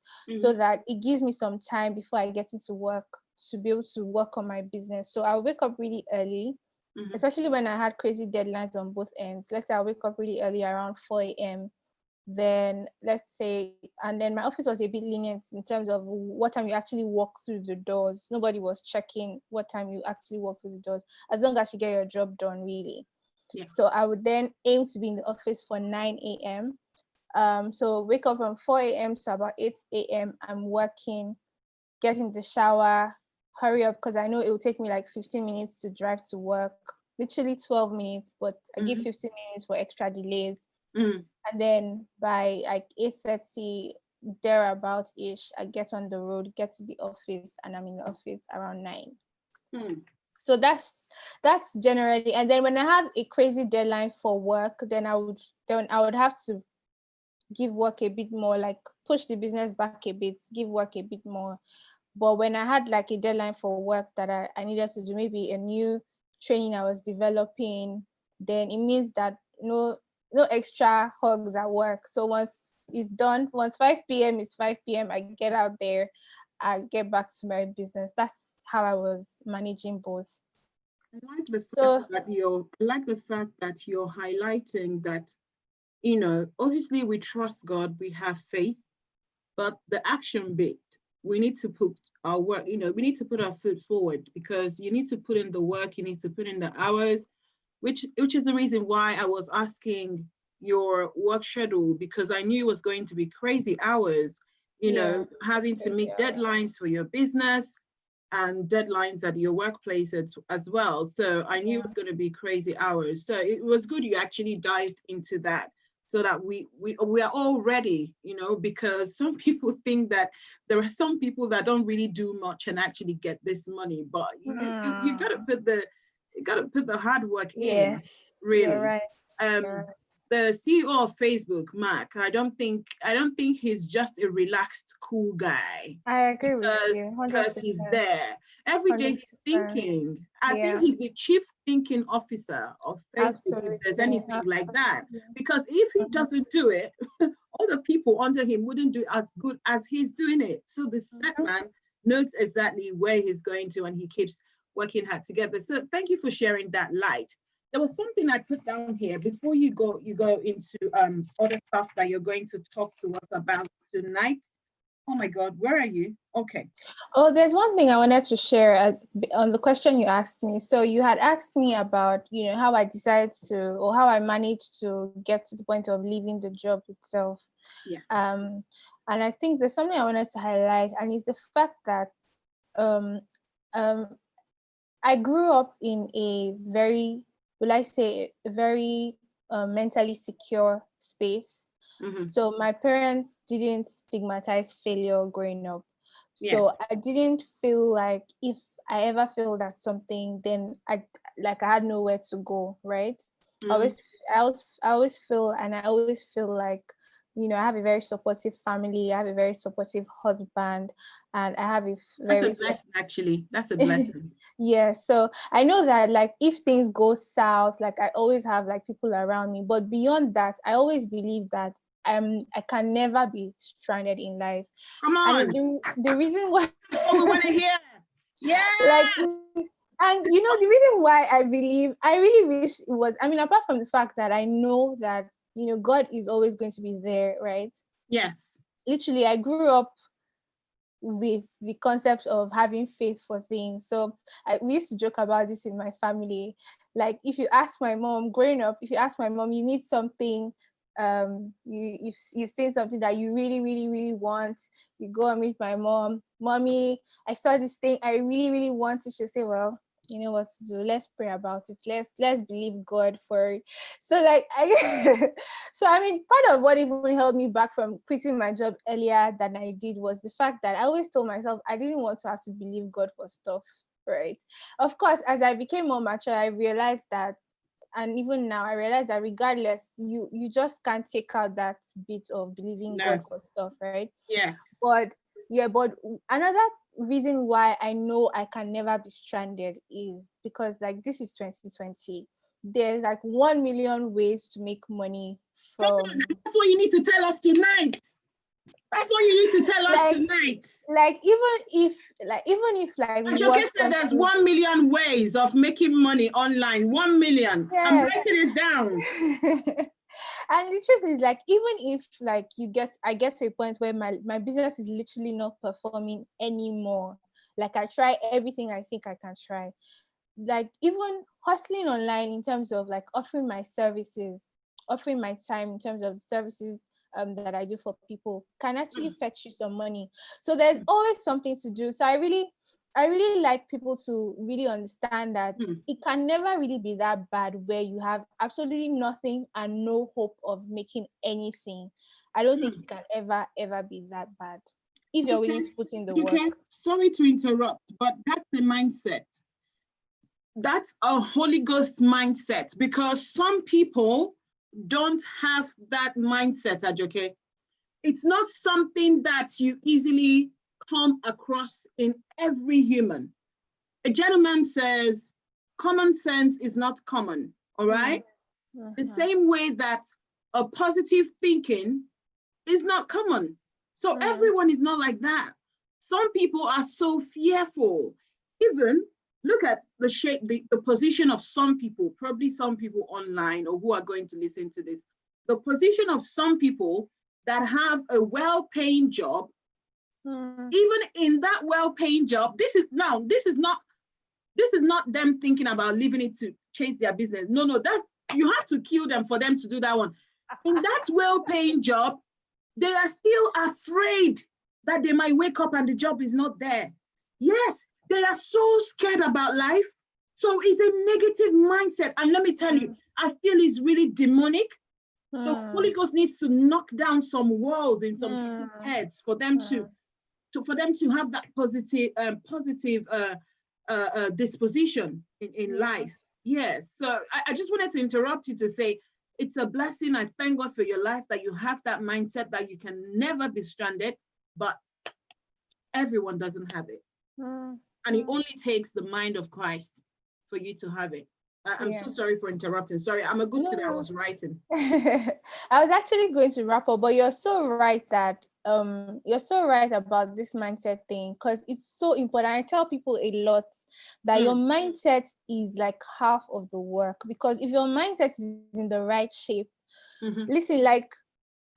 so that it gives me some time before I get into work to be able to work on my business. So I'll wake up really early. Especially when I had crazy deadlines on both ends. Let's say I'll wake up really early around 4 a.m. then let's say, and then my office was a bit lenient in terms of what time you actually walk through the doors. Nobody was checking what time you actually walk through the doors, as long as you get your job done, really. Yeah. So I would then aim to be in the office for 9 a.m. So wake up from 4 a.m. to about 8 a.m. I'm working, get in the shower, hurry up, because I know it will take me like 15 minutes to drive to work, literally 12 minutes, but I give 15 minutes for extra delays. And then by like 8:30, thereabout-ish, I get on the road, get to the office, and I'm in the office around 9. So that's generally. And then when I have a crazy deadline for work, then I would have to give work a bit more, like push the business back a bit, give work a bit more. But when I had like a deadline for work that I needed to do, maybe a new training I was developing, then it means that no extra hugs at work. So once it's done, once 5 p.m. is 5 p.m., I get out there, I get back to my business. That's how I was managing both. I like the fact that you're highlighting that, obviously we trust God, we have faith, but the action bit, we need to put our work, we need to put our foot forward, because you need to put in the work, you need to put in the hours, which is the reason why I was asking your work schedule, because I knew it was going to be crazy hours, having to meet deadlines for your business and deadlines at your workplace as well. So I knew it was going to be crazy hours. So it was good you actually dived into that, so that we are all ready, because some people think that there are some people that don't really do much and actually get this money, but you got to put the hard work in, really. You're right. The CEO of Facebook, Mark, I don't think he's just a relaxed, cool guy. I agree with you, 100%. Because he's there every day, he's thinking. I think he's the chief thinking officer of Facebook, Absolutely. if there's anything like that. Because if he doesn't do it, other people under him wouldn't do as good as he's doing it. So the set man knows exactly where he's going to, and he keeps working hard together. So thank you for sharing that light. There was something I put down here before you go into other stuff that you're going to talk to us about tonight. Oh my God, where are you? Okay. Oh, there's one thing I wanted to share on the question you asked me. So you had asked me about, how I decided to, or how I managed to get to the point of leaving the job itself. Yes. And I think there's something I wanted to highlight, and it's the fact that I grew up in a very, very mentally secure space. So my parents didn't stigmatize failure growing up. So I didn't feel like if I ever failed at something, then I had nowhere to go, right? I always feel like, I have a very supportive family, I have a very supportive husband, and I have that's a blessing, actually. That's a blessing. Yeah, so I know that like if things go south, like I always have like people around me. But beyond that, I always believe that I can never be stranded in life. Come on. And the reason why we want to hear. Yeah. And the reason why I really wish it was, apart from the fact that I know that, God is always going to be there, right? Yes. Literally, I grew up with the concept of having faith for things. So we used to joke about this in my family. Like if you ask my mom, growing up, if you ask my mom, you need something, you've seen something that you really, really, really want, you go and meet my mom. Mommy, I saw this thing, I really, really want it. She'll say, well, you know what to do. Let's pray about it. Let's believe God for it. So part of what even held me back from quitting my job earlier than I did was the fact that I always told myself I didn't want to have to believe God for stuff, right? Of course, as I became more mature, I realized that, and even now I realize that regardless, you just can't take out that bit of believing God for stuff, right? Yes. But another reason why I know I can never be stranded is because like this is 2020. There's like 1 million ways to make money from. That's what you need to tell us tonight. That's what you need to tell us tonight. Even if Ajoke said there's 1 million ways of making money online. 1 million. Yes. I'm writing it down. And the truth is, like, even if like I get to a point where my business is literally not performing anymore, like I try everything I think I can try, like even hustling online in terms of like offering my services, offering my time in terms of services that I do for people can actually fetch you some money. So there's always something to do. So I really like people to really understand that it can never really be that bad where you have absolutely nothing and no hope of making anything. I don't think it can ever be that bad if you're willing to put in the work. Sorry to interrupt, but that's the mindset. That's a Holy Ghost mindset, because some people don't have that mindset, Ajoke. It's not something that you easily come across in every human. A gentleman says, common sense is not common, all right? The same way that a positive thinking is not common. So everyone is not like that. Some people are so fearful. Even look at the shape, the position of some people, probably some people online or who are going to listen to this. The position of some people that have a well-paying job, even in that well-paying job, this is not them thinking about leaving it to chase their business. No, that's, you have to kill them for them to do that one. In that well-paying job, they are still afraid that they might wake up and the job is not there. Yes, they are so scared about life. So it's a negative mindset. And let me tell you, I feel it's really demonic. The Holy Ghost needs to knock down some walls in some people's heads for them to have that positive disposition in life. Yes. So I just wanted to interrupt you to say it's a blessing. I thank God for your life that you have that mindset that you can never be stranded, but everyone doesn't have it. And it only takes the mind of Christ for you to have it. I'm so sorry for interrupting. Sorry, I'm a good student. I was writing. I was actually going to wrap up, but you're so right about this mindset thing, because it's so important. I tell people a lot that your mindset is like half of the work, because if your mindset is in the right shape, listen, like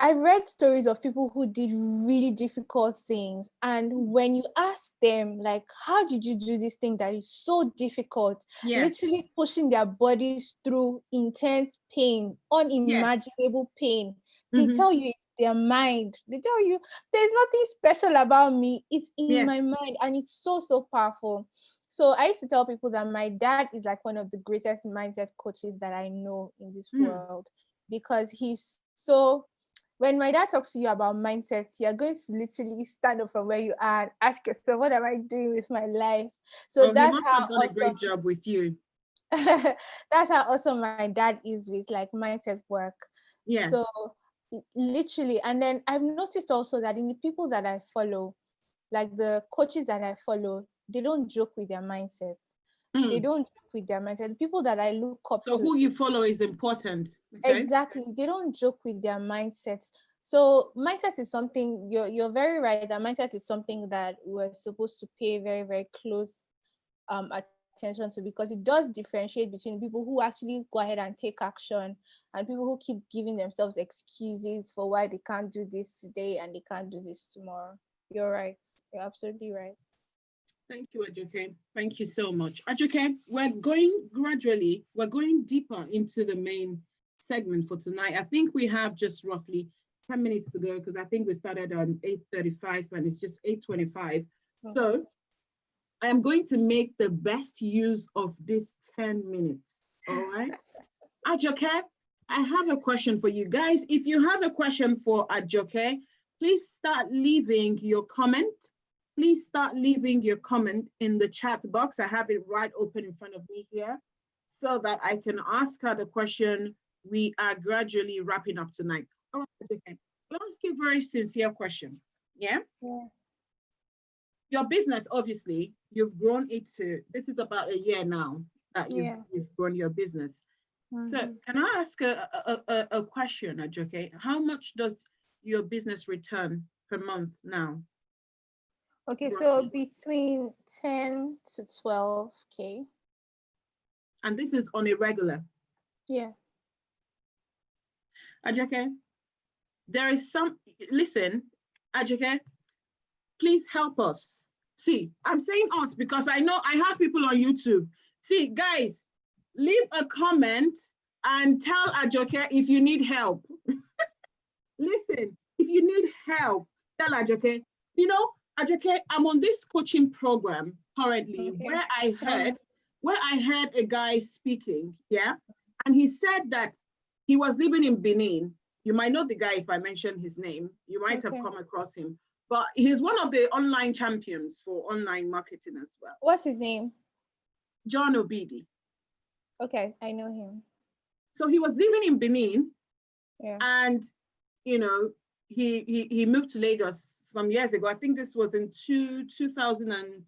I read stories of people who did really difficult things, and when you ask them, like, how did you do this thing that is so difficult, literally pushing their bodies through intense pain, unimaginable pain, they tell you it's their mind. They tell you there's nothing special about me, it's in my mind, and it's so powerful. So I used to tell people that my dad is like one of the greatest mindset coaches that I know in this world, because he's so, when my dad talks to you about mindset, you're going to literally stand up from where you are and ask yourself, what am I doing with my life? So that's he must how have done a great job with you. that's how awesome my dad is with like mindset work. Yeah. So literally, and then I've noticed also that in the people that I follow, like the coaches that I follow, they don't joke with their mindset. They don't joke with their mindset. The people that I look up to. So who you follow is important. Okay? Exactly. They don't joke with their mindset. So mindset is something, you're very right, that mindset is something that we're supposed to pay very, very close attention to, because it does differentiate between people who actually go ahead and take action and people who keep giving themselves excuses for why they can't do this today and they can't do this tomorrow. You're right. You're absolutely right. Thank you, Ajoke. Thank you so much. Ajoke, we're going deeper into the main segment for tonight. I think we have just roughly 10 minutes to go, because I think we started on 8:35 and it's just 8:25. So I am going to make the best use of this 10 minutes. All right. Ajoke, I have a question for you guys. If you have a question for Ajoke, please start leaving your comment. Please start leaving your comment in the chat box. I have it right open in front of me here so that I can ask her the question. We are gradually wrapping up tonight. All right, okay. I'll ask you a very sincere question. Yeah? Your business, obviously, you've grown it to, this is about a year now that you've grown your business. So can I ask a question, Ajoke? How much does your business return per month now? Okay, so between 10 to 12K. And this is on a regular? Yeah. Ajoke, there is listen, Ajoke, please help us. See, I'm saying us because I know I have people on YouTube. See, guys, leave a comment and tell Ajoke if you need help. Listen, if you need help, tell Ajoke. You know, Ajoke, I'm on this coaching program currently where I heard a guy speaking, yeah, and he said that he was living in Benin. You might know the guy if I mention his name. You might have come across him, but he's one of the online champions for online marketing as well. What's his name? John Obidi. Okay, I know him. So he was living in Benin, and you know, he moved to Lagos some years ago. I think this was in 2000 and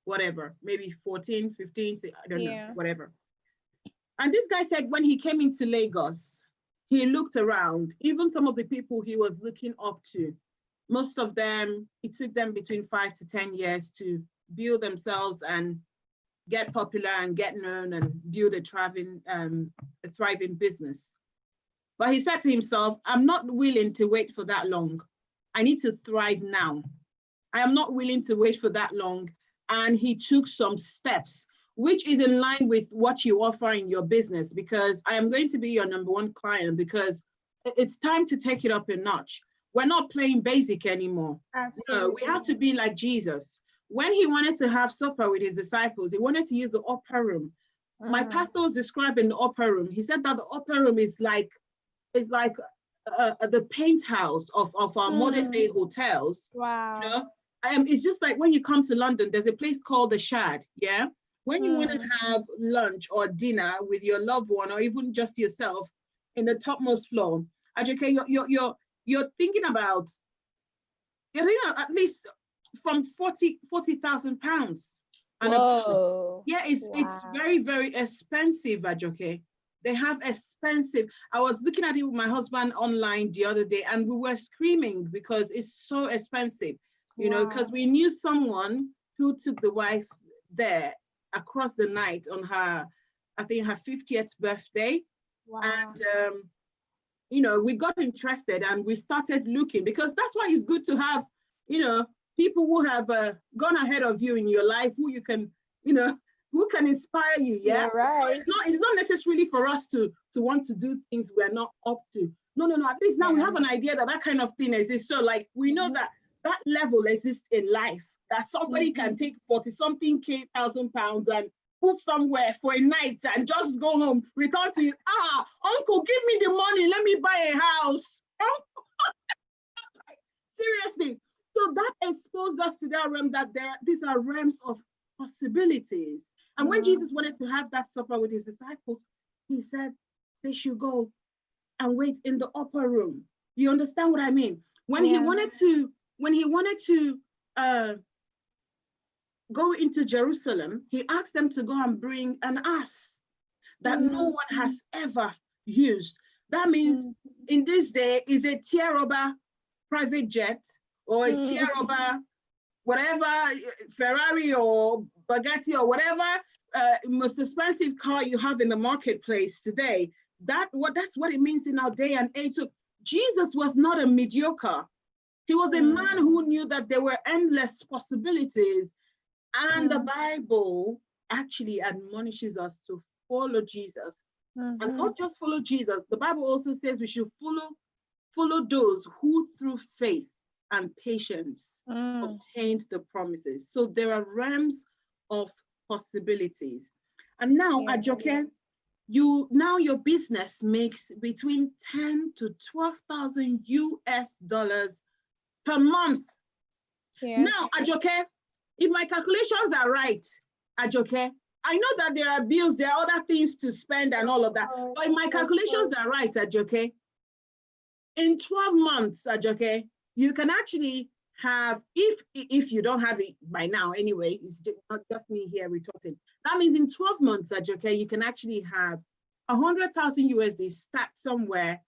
whatever, maybe 14, 15, I don't know, whatever. And this guy said when he came into Lagos, he looked around, even some of the people he was looking up to, most of them, it took them between 5 to 10 years to build themselves and get popular and get known and build a thriving business. But he said to himself, I'm not willing to wait for that long. I need to thrive now. I am not willing to wait for that long. And he took some steps, which is in line with what you offer in your business, because I am going to be your number one client because it's time to take it up a notch. We're not playing basic anymore. Absolutely. No, we have to be like Jesus. When he wanted to have supper with his disciples, he wanted to use the upper room. My pastor was describing the upper room. He said that the upper room is like the penthouse of our modern day hotels. Wow. You know? It's just like when you come to London, there's a place called the Shad, yeah? When you want to have lunch or dinner with your loved one or even just yourself in the topmost floor, Ajoke, you're thinking about at least from 40,000 pounds. Whoa. Yeah, it's very, very expensive, Ajoke. They have expensive. I was looking at it with my husband online the other day and we were screaming because it's so expensive, you know, because we knew someone who took the wife there across the night on her, I think her 50th birthday. Wow. And, you know, we got interested and we started looking because that's why it's good to have, you know, people who have gone ahead of you in your life, who you can, you know, who can inspire you, yeah? Right. So it's not necessarily for us to want to do things we're not up to. No, at least now we have an idea that kind of thing exists. So like, we know that level exists in life, that somebody can take 40-something thousand pounds and put somewhere for a night and just go home, return to you. Uncle, give me the money, let me buy a house. Seriously. So that exposed us to that realm that these are realms of possibilities. And when Jesus wanted to have that supper with his disciples, he said they should go and wait in the upper room. You understand what I mean? When he wanted to go into Jerusalem, he asked them to go and bring an ass that no one has ever used. That means in this day is a tear-over private jet or a tear-over whatever, Ferrari or Bugatti or whatever most expensive car you have in the marketplace today. That's what it means in our day and age. So Jesus was not a mediocre. He was a man who knew that there were endless possibilities. And the Bible actually admonishes us to follow Jesus. And not just follow Jesus. The Bible also says we should follow those who through faith and patience obtained the promises. So there are realms of possibilities. And now, Ajoke, your business makes between 10 to 12,000 US dollars per month. Now, Ajoke, if my calculations are right, Ajoke, I know that there are bills, there are other things to spend and all of that, but if my calculations are right, Ajoke, in 12 months, Ajoke, you can actually have, if you don't have it by now anyway, it's not just me here retorting. That means in 12 months, Ajoke, you can actually have 100,000 USD stacked somewhere,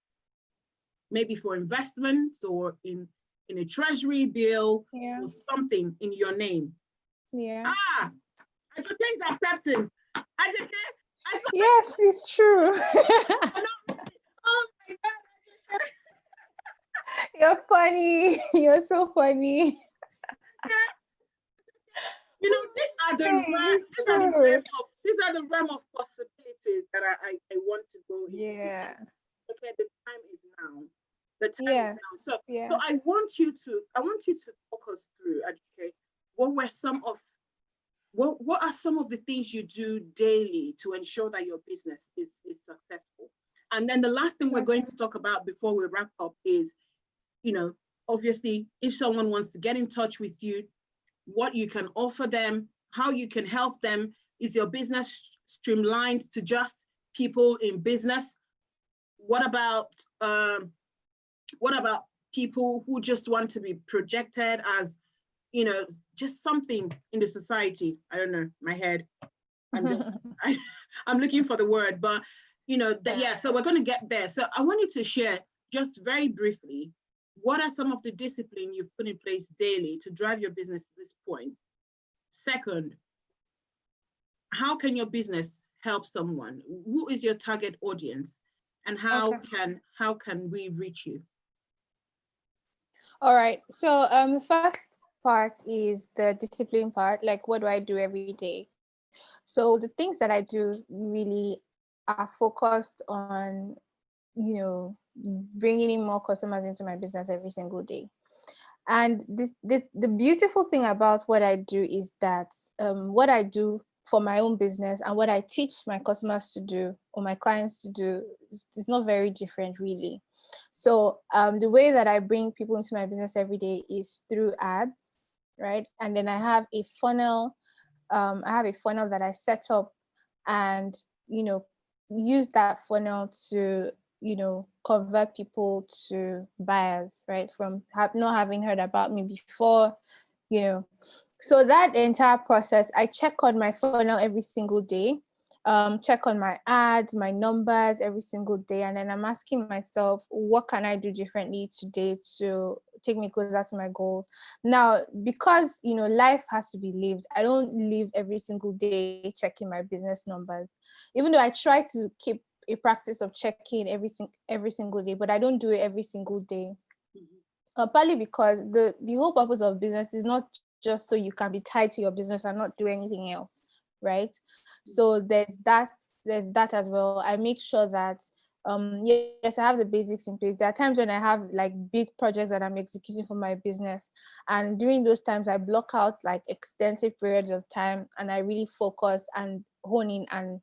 maybe for investments or in a treasury bill or something in your name. Ajoke is accepting. Ajoke, yes, it's true. Oh my God. You're funny. You're so funny. You know, these are the Hey, it's realm true. of possibilities that I want to go into. Yeah. Okay, the time is now. The time is Yeah. now. So Yeah. I want you to talk us through, okay, what are some of the things you do daily to ensure that your business is successful? And then the last thing we're going to talk about before we wrap up is, you know, obviously, if someone wants to get in touch with you, what you can offer them, how you can help them. Is your business streamlined to just people in business? What about um, what about people who just want to be projected as, you know, just something in the society? I don't know, my head. I'm just I'm looking for the word, but you know that, yeah. So we're going to get there. So I want you to share just very briefly, what are some of the discipline you've put in place daily to drive your business to this point? Second, how can your business help someone? Who is your target audience, and Okay. how can we reach you? All right. So the first part is the discipline part. Like, what do I do every day? So the things that I do really are focused on, bringing in more customers into my business every single day. And the beautiful thing about what I do is that what I do for my own business and what I teach my customers to do or my clients to do is not very different, really. So the way that I bring people into my business every day is through ads, right? And then I have a funnel. I have a funnel that I set up, and use that funnel to convert people to buyers, right? From not having heard about me before, you know. So that entire process, I check on my funnel every single day, check on my ads, my numbers every single day, and then I'm asking myself, what can I do differently today to take me closer to my goals? Now, because life has to be lived, I don't live every single day checking my business numbers, even though I try to keep a practice of checking every single day, but I don't do it every single day. Partly because the whole purpose of business is not just so you can be tied to your business and not do anything else, right? So there's that as well. I make sure that yes, I have the basics in place. There are times when I have like big projects that I'm executing for my business, and during those times I block out like extensive periods of time and I really focus and hone in and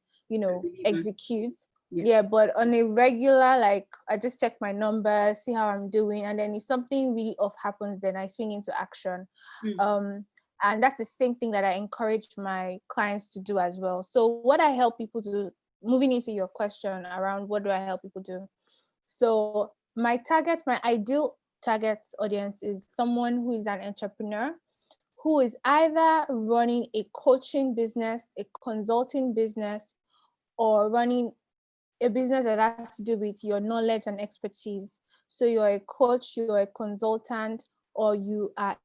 execute. Yeah. Yeah, but on a regular, like, I just check my numbers, see how I'm doing, and then if something really off happens, then I swing into action. And that's the same thing that I encourage my clients to do as well. So what I help people do, moving into your question around what do I help people do? So my ideal target audience is someone who is an entrepreneur, who is either running a coaching business, a consulting business, or running a business that has to do with your knowledge and expertise. So you're a coach, you're a consultant, or you are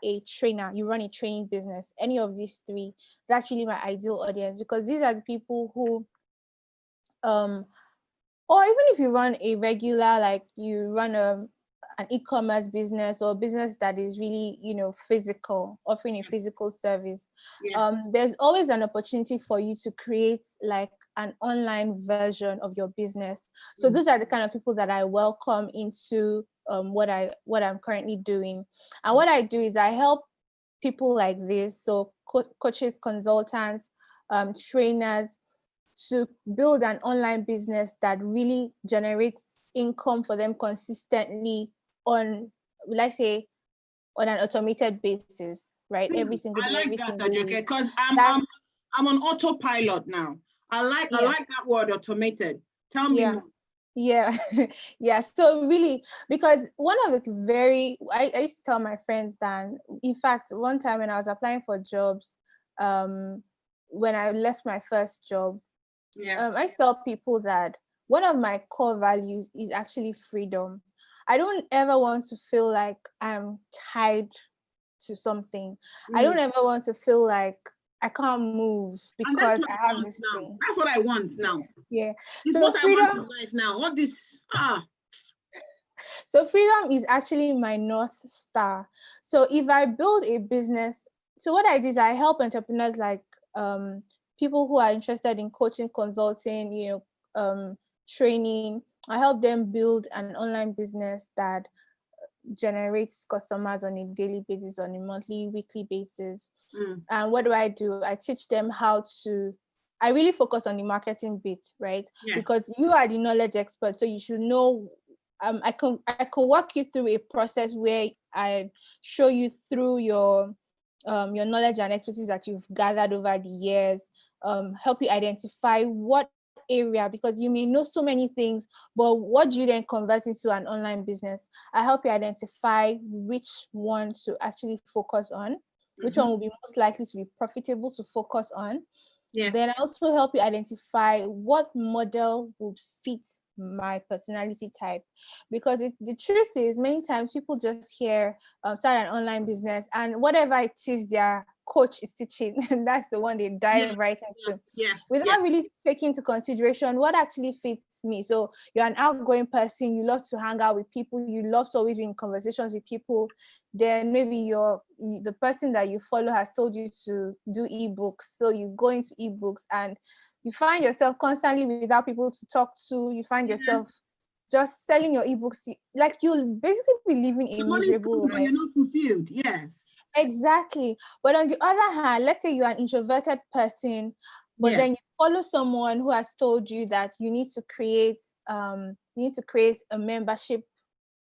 a trainer, you run a training business. Any of these three, that's really my ideal audience, because these are the people who um or even if you run a regular, like you run an e-commerce business or a business that is really physical, offering a physical service, Yeah. there's always an opportunity for you to create like an online version of your business. So those are the kind of people that I welcome into what I'm currently doing. And what I do is I help people like this, so coaches, consultants, trainers, to build an online business that really generates income for them consistently on, let's say, on an automated basis, right? Every single I day, like every that, single Ajoke, week. because That's I'm on autopilot now. I like yeah, that word, automated. Tell me yeah. more. Yeah, yeah. So really, because one of the I used to tell my friends that, in fact, one time when I was applying for jobs, when I left my first job, Yeah. I tell people that one of my core values is actually freedom. I don't ever want to feel like I'm tied to something. I don't ever want to feel like I can't move And that's because what I I have want this now. thing. That's what I want now. Yeah. It's So what I want in freedom, life now. All this So freedom is actually my North Star. So if I build a business, so what I do is I help entrepreneurs like people who are interested in coaching, consulting, training. I help them build an online business that generates customers on a daily basis, on a monthly, weekly basis. And what do? I teach them how to, I really focus on the marketing bit, right? Yeah. Because you are the knowledge expert, so you should know. I can walk you through a process where I show you through your knowledge and expertise that you've gathered over the years, help you identify what area, because you may know so many things, but what do you then convert into an online business? I help you identify which one to actually focus on, which one will be most likely to be profitable to focus on. Yeah. Then I also help you identify what model would fit my personality type, because the truth is many times people just hear start an online business and whatever it is their coach is teaching and that's the one they dive right into without really taking into consideration what actually fits me. So you're an outgoing person, you love to hang out with people, you love to always be in conversations with people, then maybe the person that you follow has told you to do ebooks, so you go into ebooks and you find yourself constantly without people to talk to. You find yourself just selling your ebooks, like you'll basically be living a miserable life. But you're not fulfilled. Yes, exactly. But on the other hand, let's say you're an introverted person, but then you follow someone who has told you that you need to create a membership,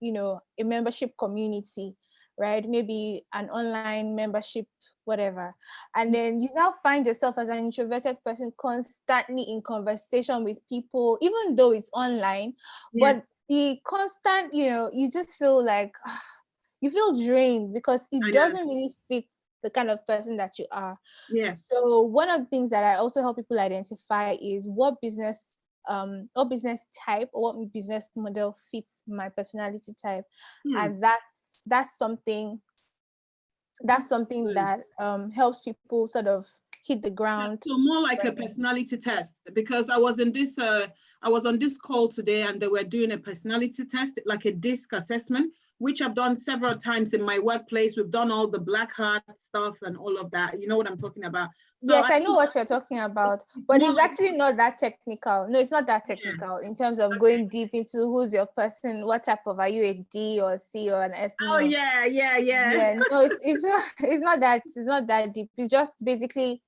a membership community, right? Maybe an online membership, whatever. And then you now find yourself as an introverted person constantly in conversation with people, even though it's online, but the constant, you just feel like you feel drained because it doesn't really fit the kind of person that you are. So one of the things that I also help people identify is what business type or what business model fits my personality type. And that's something that helps people sort of hit the ground. So more like a personality test, because I was on this call today and they were doing a personality test, like a DISC assessment, which I've done several times in my workplace. We've done all the black heart stuff and all of that. You know what I'm talking about? So yes, I know what you're talking about, but it's actually not that technical. No, it's not that technical in terms of going deep into who's your person, what type of, are you a D or a C or an S? Oh, yeah. No, it's not that deep. It's just basically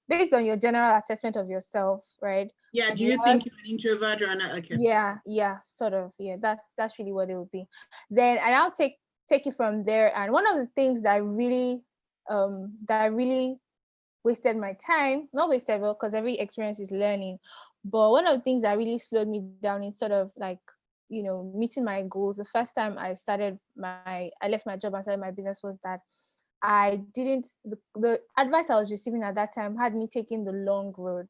based on your general assessment of yourself, right? Yeah, do you think you're an introvert or not? Okay. Yeah, sort of. Yeah, that's really what it would be. Then, and I'll take it from there. And one of the things that really wasted my time, not wasted, because every experience is learning, but one of the things that really slowed me down in sort of like, meeting my goals, the first time I left my job and started my business, was that I didn't, the advice I was receiving at that time had me taking the long road,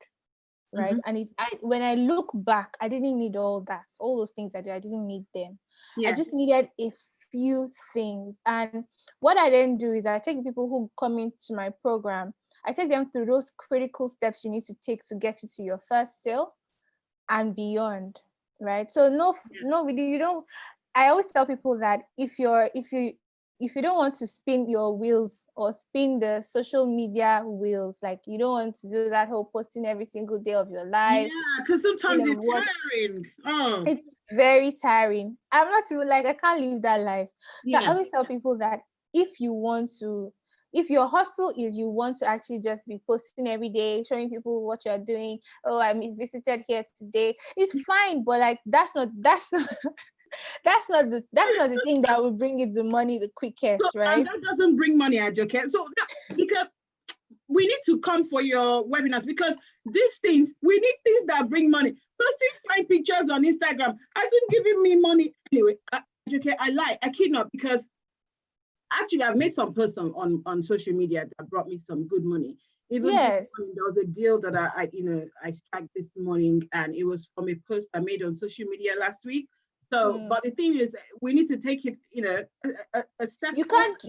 right? And when I look back, I didn't need all those things I didn't need them. I just needed a few things. And what I then do is I take people who come into my program, I take them through those critical steps you need to take to get you to your first sale and beyond, right? So you don't. I always tell people that if you don't want to spin your wheels or spin the social media wheels, like you don't want to do that whole posting every single day of your life. Yeah, because sometimes it's tiring. Oh, it's very tiring. I'm not even like, I can't live that life. So I always tell people that if your hustle is you want to actually just be posting every day, showing people what you're doing, oh, I visited here today, it's fine, but like that's not the thing that will bring you the money the quickest, right? And that doesn't bring money, Ajoke. So because we need to come for your webinars, because these things, we need things that bring money. Posting fine pictures on Instagram hasn't given me money. Anyway, Ajoke, I kid not, because actually I've made some posts on social media that brought me some good money. Even there was a deal that I struck this morning, and it was from a post I made on social media last week. So, but the thing is, we need to take it, a step. You can't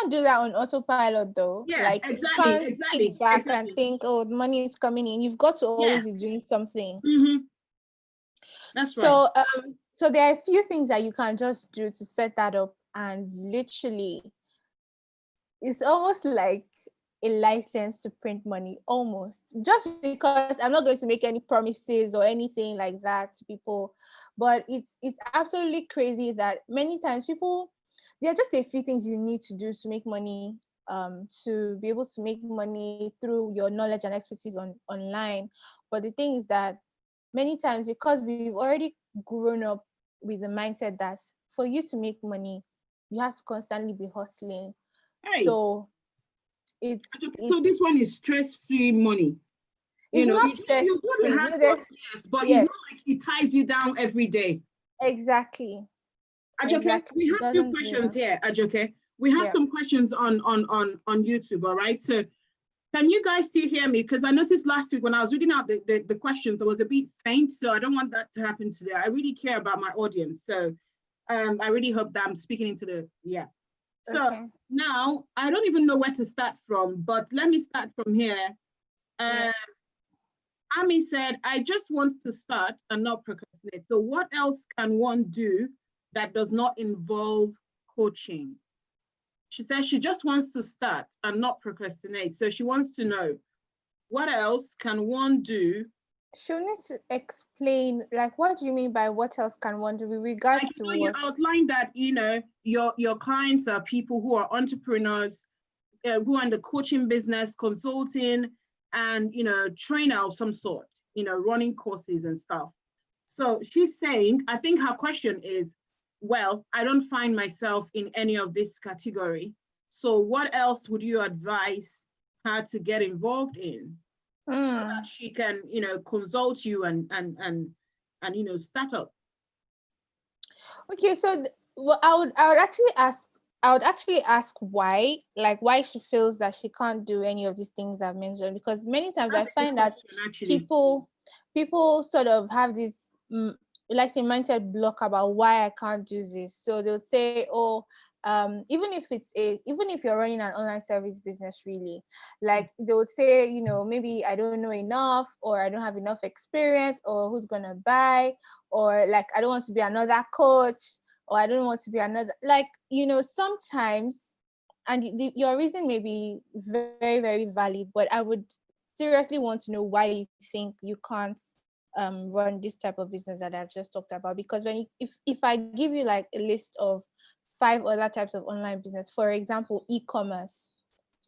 do that on autopilot, though. Yeah, like exactly. You can't kick back and think, oh, the money is coming in. You've got to always be doing something. That's right. So there are a few things that you can just do to set that up, and literally it's almost like a license to print money, almost, just because I'm not going to make any promises or anything like that to people, but it's absolutely crazy that many times people, there are just a few things you need to do to make money, to be able to make money through your knowledge and expertise online. But the thing is that many times, because we've already grown up with the mindset that for you to make money, you have to constantly be hustling. Hey, So it's so this one is stress-free money. it's not You do the stress-free. hard work, yes, but it's Yes, not like it ties you down every day. exactly. Ajoke, Exactly. we It have few doesn't do questions that. here, Ajoke. We have Yeah. some questions on YouTube, all right? So can you guys still hear me? Because I noticed last week when I was reading out the questions, it was a bit faint, so I don't want that to happen today. I really care about my audience, so I really hope that I'm speaking into the, yeah. So Okay. now, I don't even know where to start from, but let me start from here. Yeah. Ami said, I just want to start and not procrastinate. So what else can one do that does not involve coaching? She says she just wants to start and not procrastinate. So she wants to know, what else can one do? She'll need to explain, like, what do you mean by what else can one do with Like, regards to you what? outlined that, your clients are people who are entrepreneurs, who are in the coaching business, consulting, and, trainer of some sort, running courses and stuff. So she's saying, I think her question is, well, I don't find myself in any of this category. So what else would you advise her to get involved in so that she can, consult you and start up? Okay, so well, I would actually ask why, like why she feels that she can't do any of these things I've mentioned, because many times That's I a good find that question, actually. people sort of have this like say mindset block about why I can't do this. So they'll say, oh, even if you're running an online service business, really, like they would say, maybe I don't know enough, or I don't have enough experience, or who's gonna buy, or like I don't want to be another coach, or I don't want to be another, like, sometimes, and your reason may be very, very valid, but I would seriously want to know why you think you can't run this type of business that I've just talked about. Because if I give you like a list of 5 other types of online business, for example, e-commerce,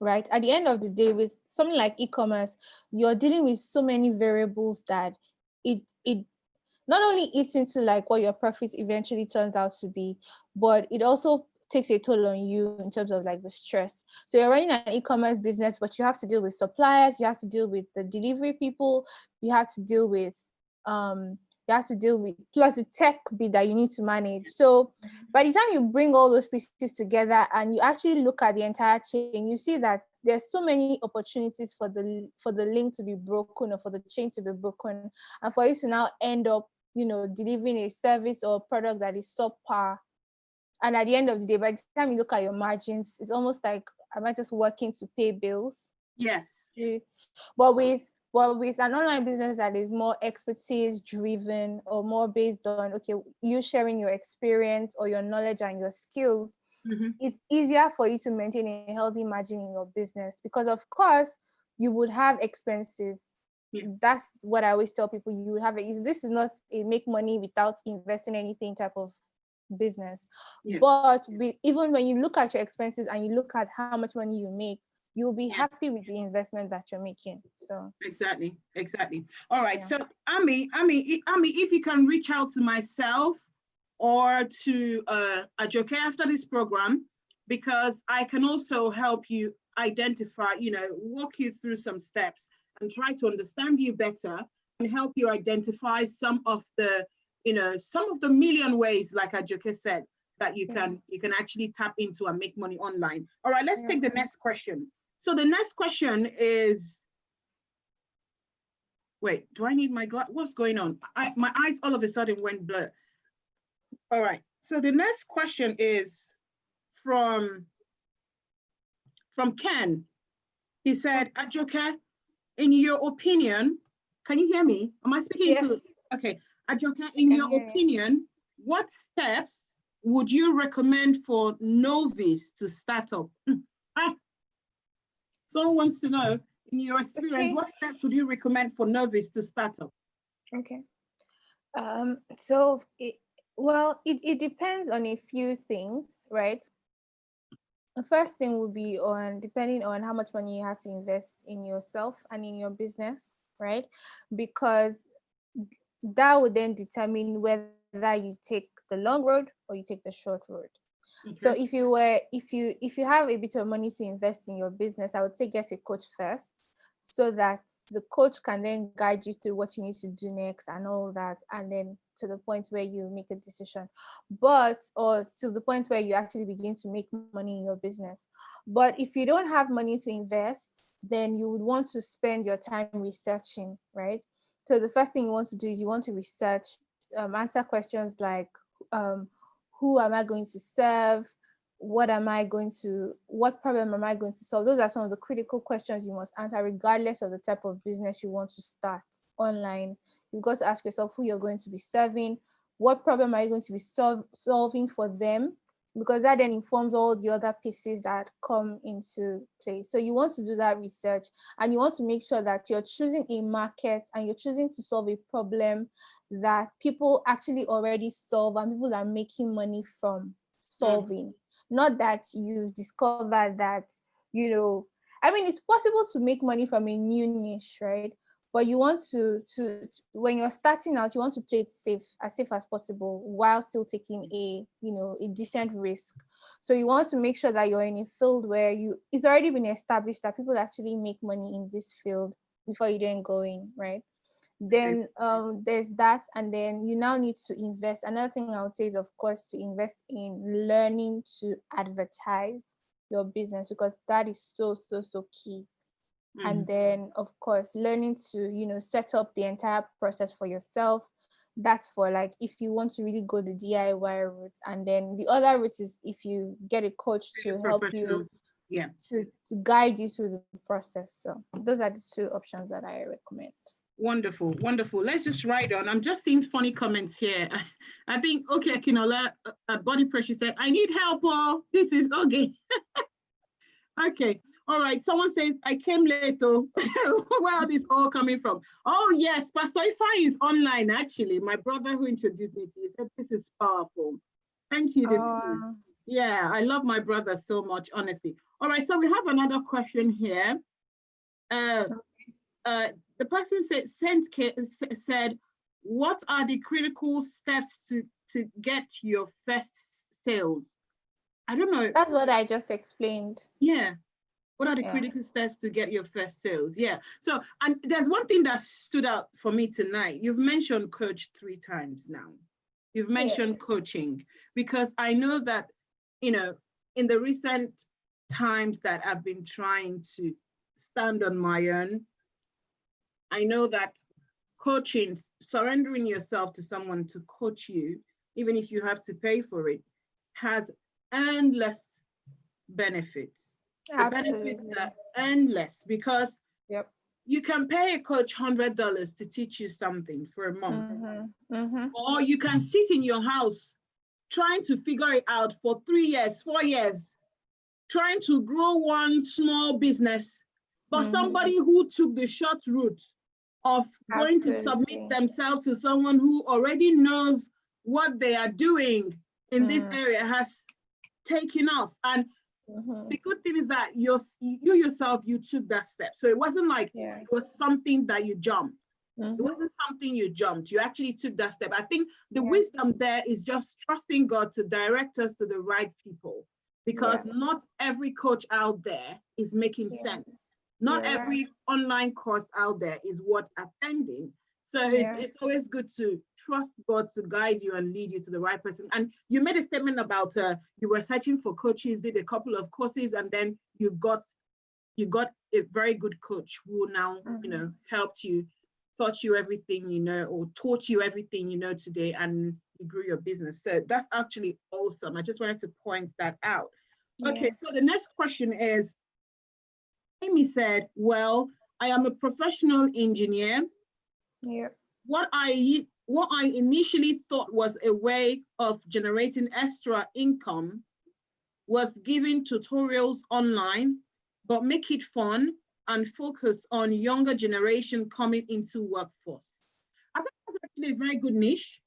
right? At the end of the day, with something like e-commerce, you're dealing with so many variables that it not only eats into like what your profit eventually turns out to be, but it also takes a toll on you in terms of like the stress. So you're running an e-commerce business, but you have to deal with suppliers, you have to deal with the delivery people, you have to deal with um plus the tech bit that you need to manage. So by the time you bring all those pieces together and you actually look at the entire chain, you see that there's so many opportunities for the link to be broken, or for the chain to be broken, and for you to now end up delivering a service or a product that is subpar. And at the end of the day, by the time you look at your margins, it's almost like, am I just working to pay bills? Yes. But with an online business that is more expertise driven, or more based on, okay, you sharing your experience or your knowledge and your skills, it's easier for you to maintain a healthy margin in your business, because of course you would have expenses. That's what I always tell people. You have this is not a make money without investing anything type of business. But even when you look at your expenses and you look at how much money you make, you'll be happy with the investment that you're making. So exactly. All right. So Ami, if you can reach out to myself or to Ajoke after this program, because I can also help you identify, walk you through some steps and try to understand you better and help you identify some of the million ways, like Ajoke said, that you can actually tap into and make money online. All right, let's take the next question. So the next question is, wait, do I need my glass? What's going on? My eyes all of a sudden went blur. All right, so the next question is from Ken. He said, Ajoke, in your opinion, can you hear me? Am I speaking to? Okay, Ajoke, in your opinion, what steps would you recommend for novice to start up? Someone wants to know, in your experience, what steps would you recommend for novice to start up? Okay. So it depends on a few things, right? The first thing would be on depending on how much money you have to invest in yourself and in your business, right? Because that would then determine whether you take the long road or you take the short road. Okay. So if you have a bit of money to invest in your business, I would say get a coach first, so that the coach can then guide you through what you need to do next and all that, and then to the point where you make a decision, or to the point where you actually begin to make money in your business. But if you don't have money to invest, then you would want to spend your time researching, right? So the first thing you want to do is you want to research, answer questions like, who am I going to serve? What problem am I going to solve? Those are some of the critical questions you must answer, regardless of the type of business you want to start online. You've got to ask yourself who you're going to be serving, what problem are you going to be solving for them, because that then informs all the other pieces that come into play. So you want to do that research, and you want to make sure that you're choosing a market and you're choosing to solve a problem that people actually already solve and people are making money from solving. Not that you discover that, it's possible to make money from a new niche, right? But you want to when you're starting out, you want to play it safe as possible, while still taking a decent risk. So you want to make sure that you're in a field where it's already been established that people actually make money in this field before you then go in, right? Then there's that, and then you now need to invest. Another thing I would say is, of course, to invest in learning to advertise your business, because that is so key. And then, of course, learning to set up the entire process for yourself. That's for, like, if you want to really go the DIY route. And then the other route is if you get a coach to help you, to guide you through the process. So those are the two options that I recommend. Wonderful. Let's just write on. I'm just seeing funny comments here. I think, okay, Kinola, Body Pressure said, I need help. Oh, this is okay. Okay. All right. Someone says, I came late. Oh, where are these all coming from? Oh, yes. Pastor Ify is online, actually. My brother who introduced me to you said, this is powerful. Thank you. Yeah, I love my brother so much, honestly. All right. So we have another question here. The person said, what are the critical steps to get your first sales? I don't know. That's what I just explained. Yeah. What are the critical steps to get your first sales? Yeah. So, and there's one thing that stood out for me tonight. You've mentioned coach 3 times now. You've mentioned coaching, because I know that, in the recent times that I've been trying to stand on my own, I know that coaching, surrendering yourself to someone to coach you, even if you have to pay for it, has endless benefits. Absolutely. The benefits are endless, because you can pay a coach $100 to teach you something for a month. Or you can sit in your house trying to figure it out for 3 years, 4 years, trying to grow one small business. But somebody who took the short route of going to submit themselves to someone who already knows what they are doing in this area has taken off. And the good thing is that you yourself, you took that step. So it wasn't like it was something that you jumped. It wasn't something you jumped. You actually took that step. I think the wisdom there is just trusting God to direct us to the right people, because not every coach out there is making sense. Not every online course out there is worth attending. So it's always good to trust God to guide you and lead you to the right person. And you made a statement about you were searching for coaches, did a couple of courses, and then you got a very good coach who now helped you, taught you everything you know, or taught you everything you know today, and you grew your business. So that's actually awesome. I just wanted to point that out. Okay, so the next question is, Amy said, well, I am a professional engineer. What I what I initially thought was a way of generating extra income was giving tutorials online, but make it fun and focus on younger generation coming into workforce. I think that's actually a very good niche.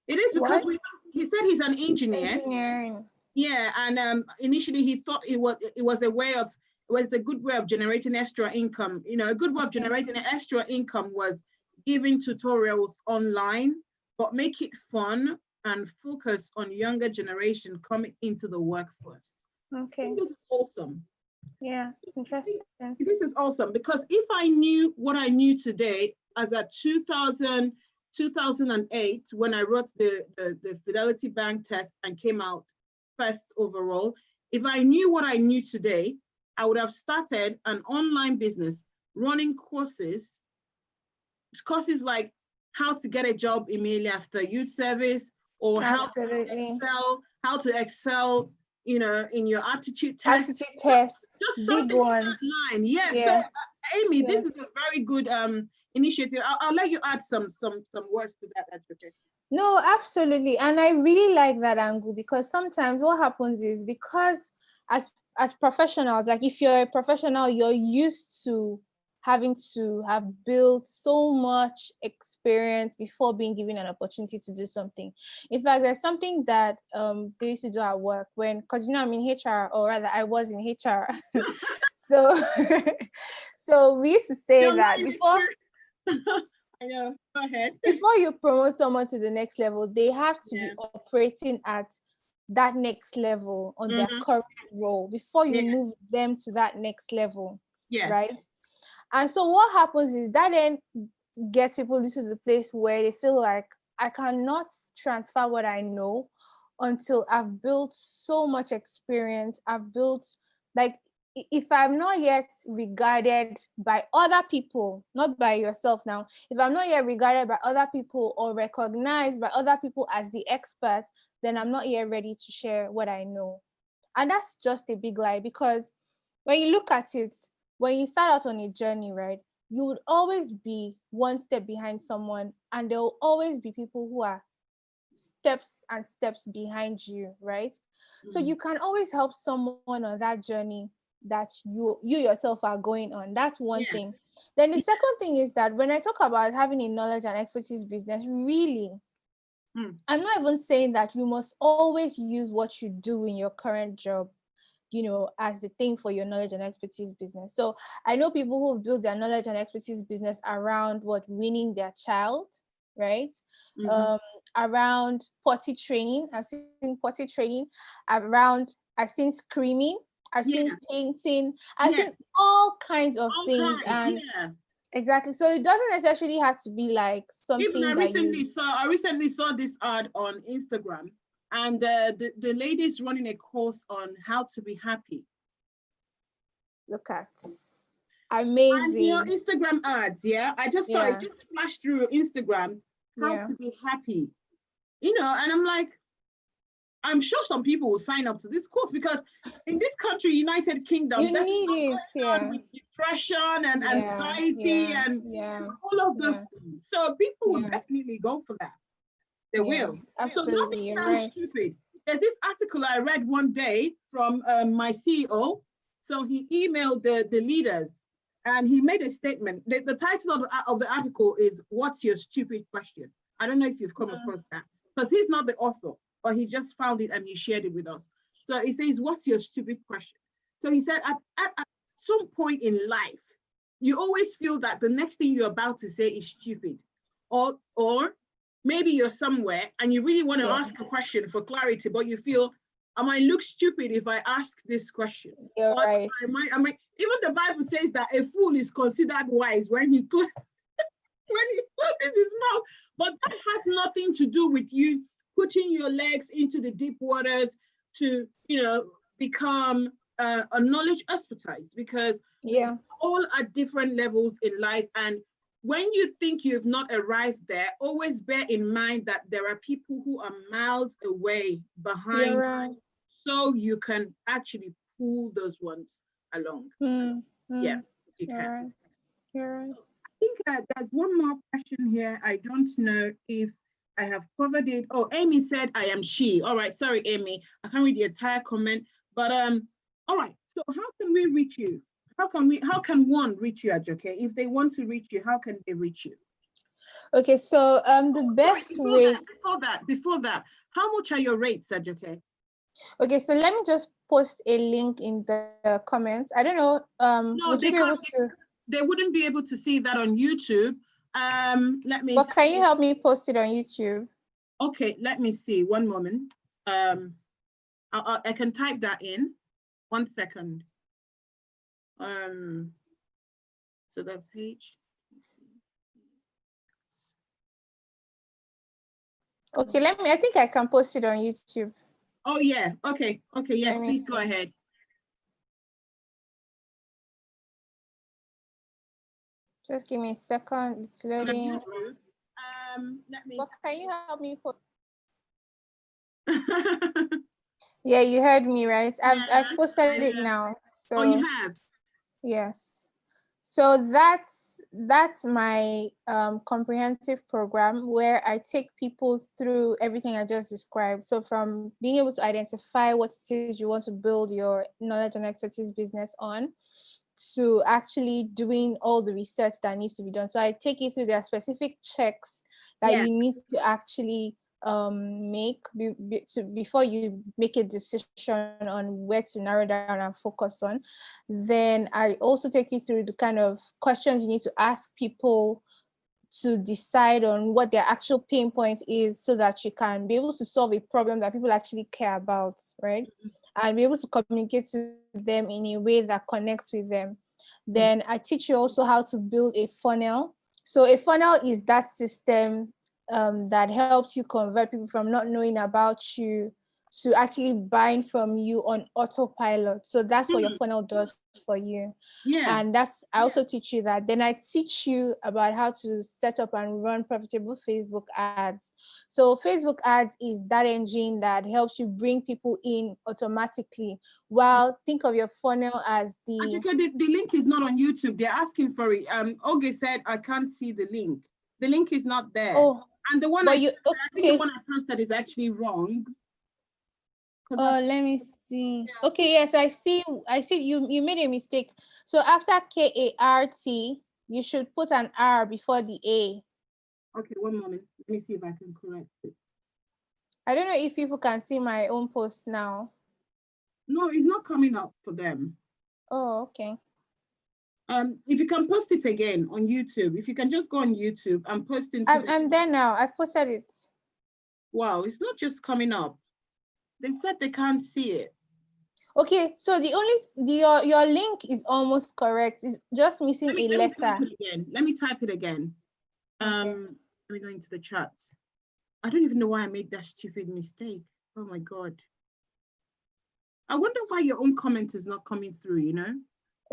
It is because he said he's an engineer. Engineering. Yeah, and initially he thought it was a good way of generating extra income. You know, a good way of generating extra income was giving tutorials online, but make it fun and focus on younger generation coming into the workforce. Okay. This is awesome. Yeah, it's interesting. This is awesome because if I knew what I knew today as at 2008, when I wrote the Fidelity Bank test and came out first overall, if I knew what I knew today, I would have started an online business running courses like how to get a job immediately after youth service, or how to excel, you know, in your aptitude test. Aptitude test. Just something in that line. Yeah. Yes. So Amy, this is a very good initiative. I'll let you add some words to that, Ajoke. No, absolutely. And I really like that angle, because sometimes what happens is, because as professionals, like if you're a professional, you're used to having to have built so much experience before being given an opportunity to do something. In fact, there's something that they used to do at work because you know I'm in HR, or rather I was in HR. so so we used to say that before I know. Go ahead. Before you promote someone to the next level, they have to be operating at that next level on their current role before you move them to that next level. Right? And so what happens is that then gets people into the place where they feel like, I cannot transfer what I know until I've built so much experience. I've built, like, if I'm not yet regarded by other people, not by yourself now, if I'm not yet regarded by other people or recognized by other people as the expert, then I'm not yet ready to share what I know. And that's just a big lie, because when you look at it, when you start out on a journey, right, you would always be one step behind someone, and there will always be people who are steps and steps behind you, right? So you can always help someone on that journey that you yourself are going on. That's one thing. Then the second thing is that when I talk about having a knowledge and expertise business, really, I'm not even saying that you must always use what you do in your current job, you know, as the thing for your knowledge and expertise business. So I know people who build their knowledge and expertise business around winning their child, right? Around potty training. I've seen potty training. I've seen screaming. I've seen painting. I've seen all kinds of things. Exactly. So it doesn't necessarily have to be like something. Even I recently saw this ad on Instagram, and the lady's running a course on how to be happy. Look at, amazing. And you know, Instagram ads, I just saw it just flashed through Instagram, how to be happy. You know, and I'm like, I'm sure some people will sign up to this course, because in this country, United Kingdom, you need it, with depression and anxiety and all of those things. So people will definitely go for that. They will. Absolutely. So nothing sounds stupid. There's this article I read one day from my CEO. So he emailed the leaders, and he made a statement. The title of the article is, "What's your stupid question?" I don't know if you've come across that, because he's not the author, but he just found it and he shared it with us. So he says, "What's your stupid question?" So he said, at some point in life, you always feel that the next thing you're about to say is stupid, or maybe you're somewhere and you really want to ask a question for clarity, but you feel, I might look stupid if I ask this question. You're right. I might, even the Bible says that a fool is considered wise when he closes his mouth. But that has nothing to do with you putting your legs into the deep waters to, you know, become a knowledge expertise, because we're all at different levels in life. And when you think you've not arrived there, always bear in mind that there are people who are miles away behind, so you can actually pull those ones along. Yeah, you can. You're right. think there's one more question here. I don't know if I have covered it. Oh, Amy said I am she. All right, sorry, Amy. I can't read the entire comment, but all right. So how can we reach you? How can one reach you, Ajoke? If they want to reach you, how can they reach you? Okay, so the best way. Before that, how much are your rates, Ajoke? Okay, so let me just post a link in the comments. I don't know. No, would you be able to? They wouldn't be able to see that on YouTube. Let me. But can you help me post it on YouTube? Okay, let me see. One moment. I can type that in. 1 second. So that's H. Okay, I think I can post it on YouTube. Oh yeah, okay, yes, please go ahead. Just give me a second, it's loading. Let me. But can you help me post? Yeah, you heard me, right? I've posted it now. So oh, you have? Yes. So that's my comprehensive program where I take people through everything I just described. So from being able to identify what it is you want to build your knowledge and expertise business on, to actually doing all the research that needs to be done. So I take you through their specific checks that you need to actually make before you make a decision on where to narrow down and focus on. Then I also take you through the kind of questions you need to ask people to decide on what their actual pain point is, so that you can be able to solve a problem that people actually care about, right? And be able to communicate to them in a way that connects with them. Then I teach you also how to build a funnel. So a funnel is that system that helps you convert people from not knowing about you to actually buying from you on autopilot. So that's what your funnel does for you. Yeah. And I also teach you that. Then I teach you about how to set up and run profitable Facebook ads. So Facebook ads is that engine that helps you bring people in automatically. Well, think of your funnel as the link is not on YouTube. They're asking for it. Oge said I can't see the link. The link is not there. Oh, and the one I think the one I posted is actually wrong. Oh, let me see. Yeah. Okay, yes, I see you made a mistake. So after K-A-R-T, you should put an R before the A. Okay, one moment. Let me see if I can correct it. I don't know if people can see my own post now. No, it's not coming up for them. Oh, okay. If you can post it again on YouTube, if you can just go on YouTube and post it. I'm there now. I've posted it. Wow, it's not just coming up. They said they can't see it. Okay, so your link is almost correct. It's just missing a letter. Let me type it again. Okay. Let me go into the chat. I don't even know why I made that stupid mistake. Oh my God. I wonder why your own comment is not coming through, you know?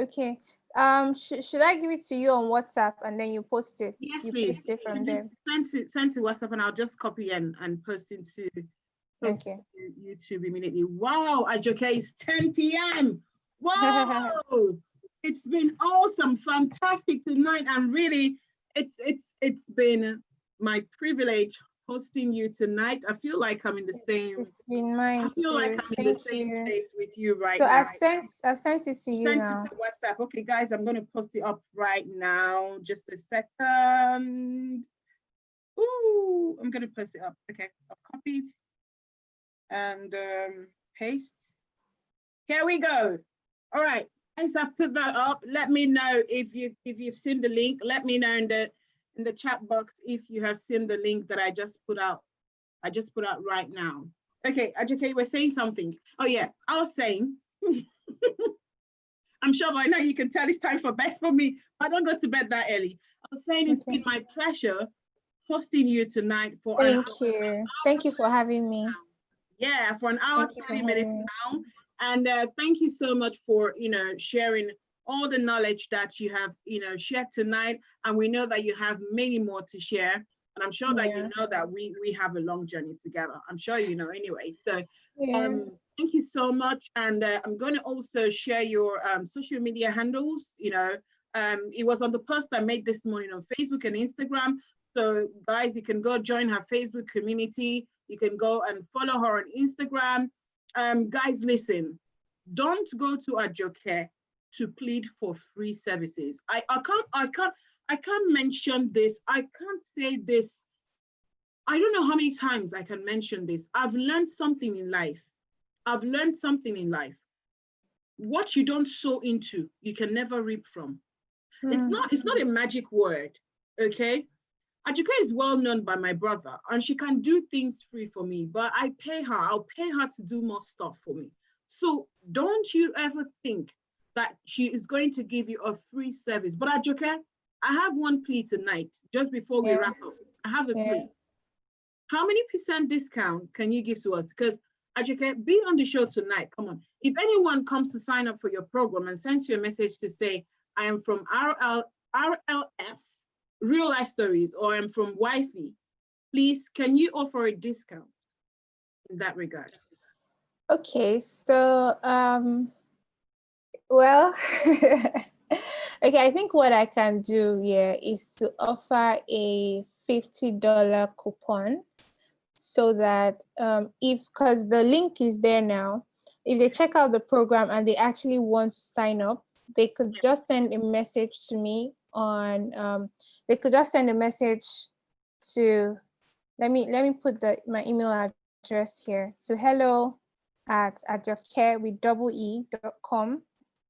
Okay. Should I give it to you on WhatsApp and then you post it? Yes, you please. Paste it from there. Send to WhatsApp and I'll just copy and post into YouTube immediately. Wow, Ajoke, it's 10 p.m. Wow. It's been awesome, fantastic tonight, and really it's been my privilege hosting you tonight. I feel like I'm in the same. It's been mine too. Like I'm in the same place with you right now. So I've sent it to you now. To WhatsApp. Okay, guys, I'm going to post it up right now. Just a second. Ooh, I'm going to post it up. Okay, I've copied and paste. Here we go. All right, guys, I've put that up. Let me know if you've seen the link. Let me know in the chat box if you have seen the link that I just put out. I just put out right now. Okay, Ajoke, we're saying something. Oh yeah, I was saying, I'm sure by now you can tell it's time for bed for me. I don't go to bed that early. I was saying it's been my pleasure hosting you tonight for Thank you. Thank you for having me. Yeah, for an hour, 30 minutes now. And thank you so much for, sharing all the knowledge that you have, shared tonight. And we know that you have many more to share. And I'm sure that you know that we have a long journey together. I'm sure you know anyway. So thank you so much. And I'm going to also share your social media handles, It was on the post I made this morning on Facebook and Instagram. So guys, you can go join her Facebook community. You can go and follow her on Instagram. Guys, listen, don't go to Ajoke to plead for free services. I can't mention this. I can't say this. I don't know how many times I can mention this. I've learned something in life. What you don't sow into, you can never reap from. It's not a magic word, okay? Ajoke is well known by my brother, and she can do things free for me, but I'll pay her to do more stuff for me. So don't you ever think that she is going to give you a free service. But Ajoke, I have one plea tonight, just before we wrap up. I have a plea. How many % discount can you give to us? Because Ajoke, being on the show tonight, come on. If anyone comes to sign up for your program and sends you a message to say, I am from RLS, Real Life Stories, or I'm from Wifey, please, can you offer a discount in that regard? Okay, so, well, okay, I think what I can do here is to offer a $50 coupon, so that because the link is there now, if they check out the program and they actually want to sign up, they could just send a message to me on, they could just send a message to, let me put my email address here, to hello@ajoke.com.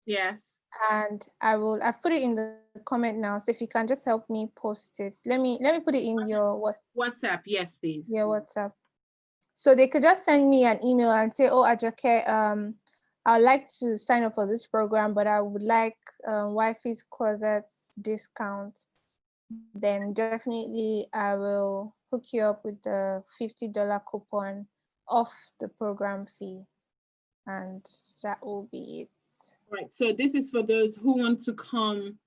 Yes. And I've put it in the comment now. So if you can just help me post it. Let me put it in your WhatsApp. Yes, please. Your WhatsApp. So they could just send me an email and say, oh, Ajoke, I'd like to sign up for this program, but I would like Wifey's Closet's discount. Then definitely I will hook you up with the $50 coupon off the program fee. And that will be it. Right. So this is for those who want to come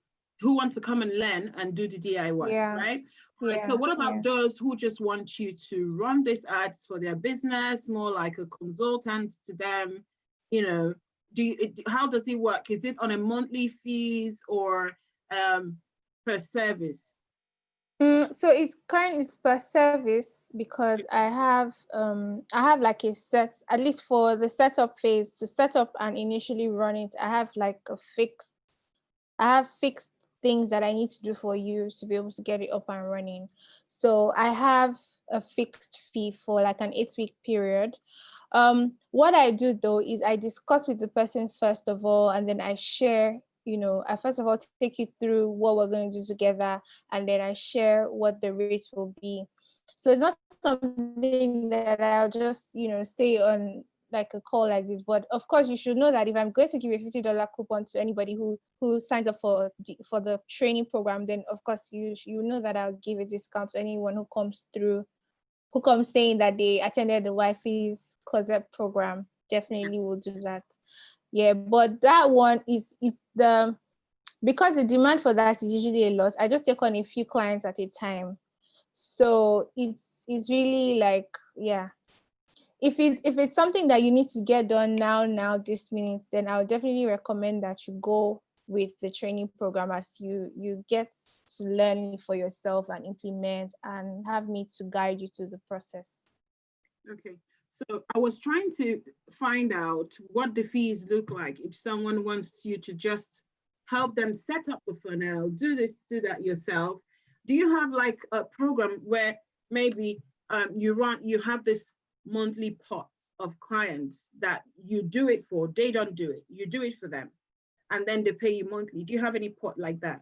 and learn and do the DIY, right? Right. So what about those who just want you to run these ads for their business, more like a consultant to them? You know, how does it work? Is it on a monthly fees or per service? So it's currently per service, because I have like a set, at least for the setup phase, to set up and initially run it. I have fixed things that I need to do for you to be able to get it up and running. So I have a fixed fee for like an 8-week period. What I do though is I discuss with the person first of all, and then I share, I first of all take you through what we're going to do together, and then I share what the rates will be. So it's not something that I'll just, say on like a call like this. But of course, you should know that if I'm going to give a $50 coupon to anybody who signs up for the training program, then of course you know that I'll give a discount to anyone who comes saying that they attended the Wifey's Closet program. Definitely will do that. Yeah, but that one because the demand for that is usually a lot. I just take on a few clients at a time. So it's really like, yeah. If it's something that you need to get done now this minute, then I would definitely recommend that you go with the training program, as you get to learn for yourself and implement, and have me to guide you through the process. Okay. So I was trying to find out what the fees look like if someone wants you to just help them set up the funnel, do this, do that yourself. Do you have like a program where maybe you have this monthly pot of clients that you do it for, they don't do it, you do it for them, and then they pay you monthly? Do you have any pot like that?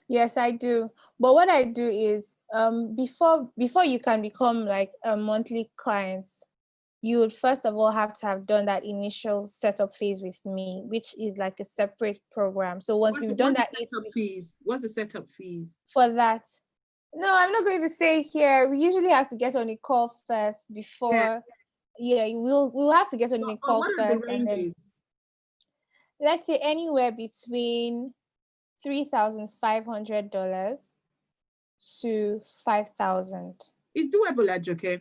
Yes, I do. But what I do is before you can become like a monthly client, you would first of all have to have done that initial setup phase with me, which is like a separate program. So once we've done that, what's the setup fees for that? No, I'm not going to say here. We usually have to get on a call first before. Yeah, we'll have to get on a call what first. Are the ranges? Let's say anywhere between $3,500 to $5,000. It's doable, Ajoke.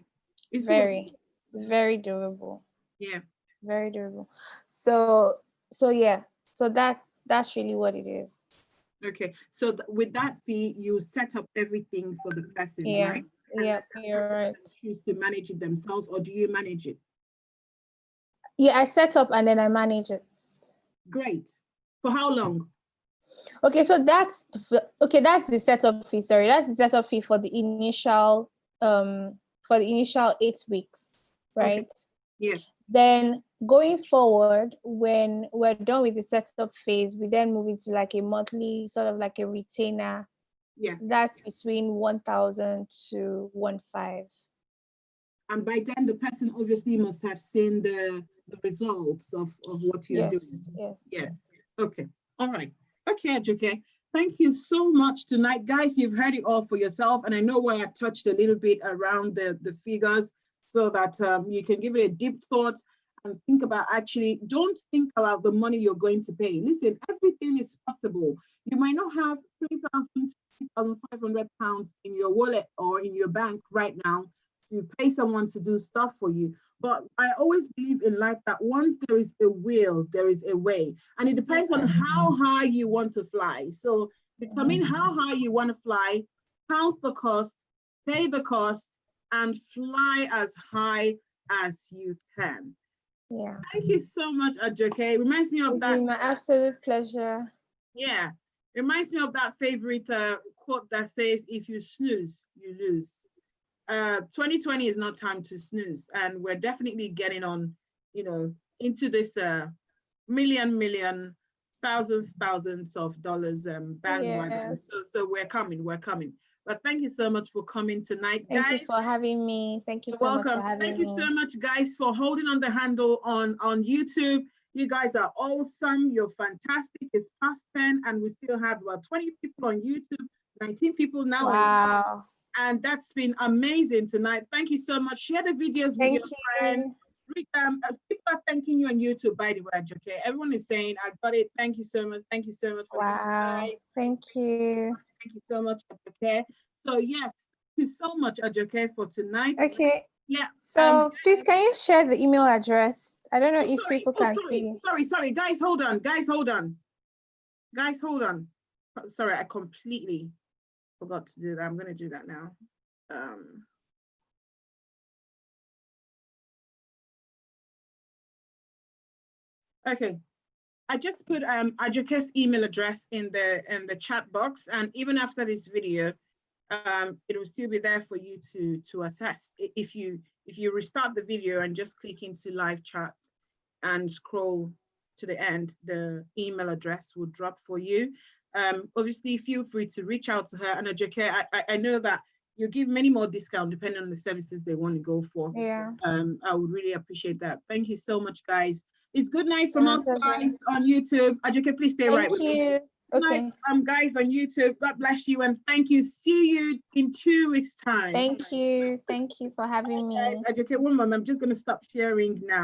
It's very, very doable. Yeah, very doable. So yeah, so that's really what it is. Okay, so with that fee, you set up everything for the person, Yeah. right? And Yeah, then the you're person right. can choose to manage it themselves, or do you manage it? Yeah, I set up and then I manage it. Great. For how long? Okay, so that's the setup fee. Sorry, that's the setup fee for the initial 8 weeks, right? Okay. Yeah. Then going forward, when we're done with the setup phase, we then move into like a monthly sort of like a retainer. Yeah. That's between 1,000 to 1,500. And by then, the person obviously must have seen the results of what you're Yes, doing. yes. Yes. Okay. All right. Okay, Ajoke. Thank you so much tonight. Guys, you've heard it all for yourself. And I know where I touched a little bit around the figures so that you can give it a deep thought and think about actually, don't think about the money you're going to pay. Listen, everything is possible. You might not have 3,000, 3,500 pounds in your wallet or in your bank right now to pay someone to do stuff for you. But I always believe in life that once there is a will, there is a way. And it depends on how high you want to fly. So determine how high you want to fly, count the cost, pay the cost, and fly as high as you can. Yeah. Thank you so much, Ajoke. It reminds me of It's that. been my absolute pleasure. Yeah, it reminds me of that favorite quote that says, if you snooze, you lose. 2020 is not time to snooze, and we're definitely getting on, into this million, thousands of dollars bandwagon. Yes. So we're coming. But thank you so much for coming tonight, Thank you guys. for having me. Thank you You're so much for welcome. having Thank me. you so much, guys, for holding on the handle on YouTube. You guys are awesome. You're fantastic. It's past 10, and we still have about 20 people on YouTube, 19 people now on YouTube. Wow. And that's been amazing tonight. Thank you so much. Share the videos with your friends. As people are thanking you on YouTube, by the way, Ajoke. Everyone is saying, I got it. Thank you so much. Thank you so much for the insight. Thank you. Thank you so much, Ajoke. So yes, thank you so much, Ajoke, for tonight. Okay. Yeah. So please, can you share the email address? I don't know if people can see. Sorry. Guys, hold on. Sorry, I completely forgot to do that. I'm going to do that now. Okay, I just put Ajoke's email address in the chat box, and even after this video, it will still be there for you to access. If you restart the video and just click into live chat and scroll to the end, the email address will drop for you. Obviously, feel free to reach out to her. And Ajoke, I know that you give many more discount depending on the services they want to go for. Yeah. I would really appreciate that. Thank you so much, guys. It's good night from us, guys, on YouTube. Ajoke, please stay right with me. Thank you. Okay. Good night, guys on YouTube. God bless you and thank you. See you in 2 weeks' time. Thank you. Thank you for having me. Guys, Ajoke, one moment. I'm just going to stop sharing now.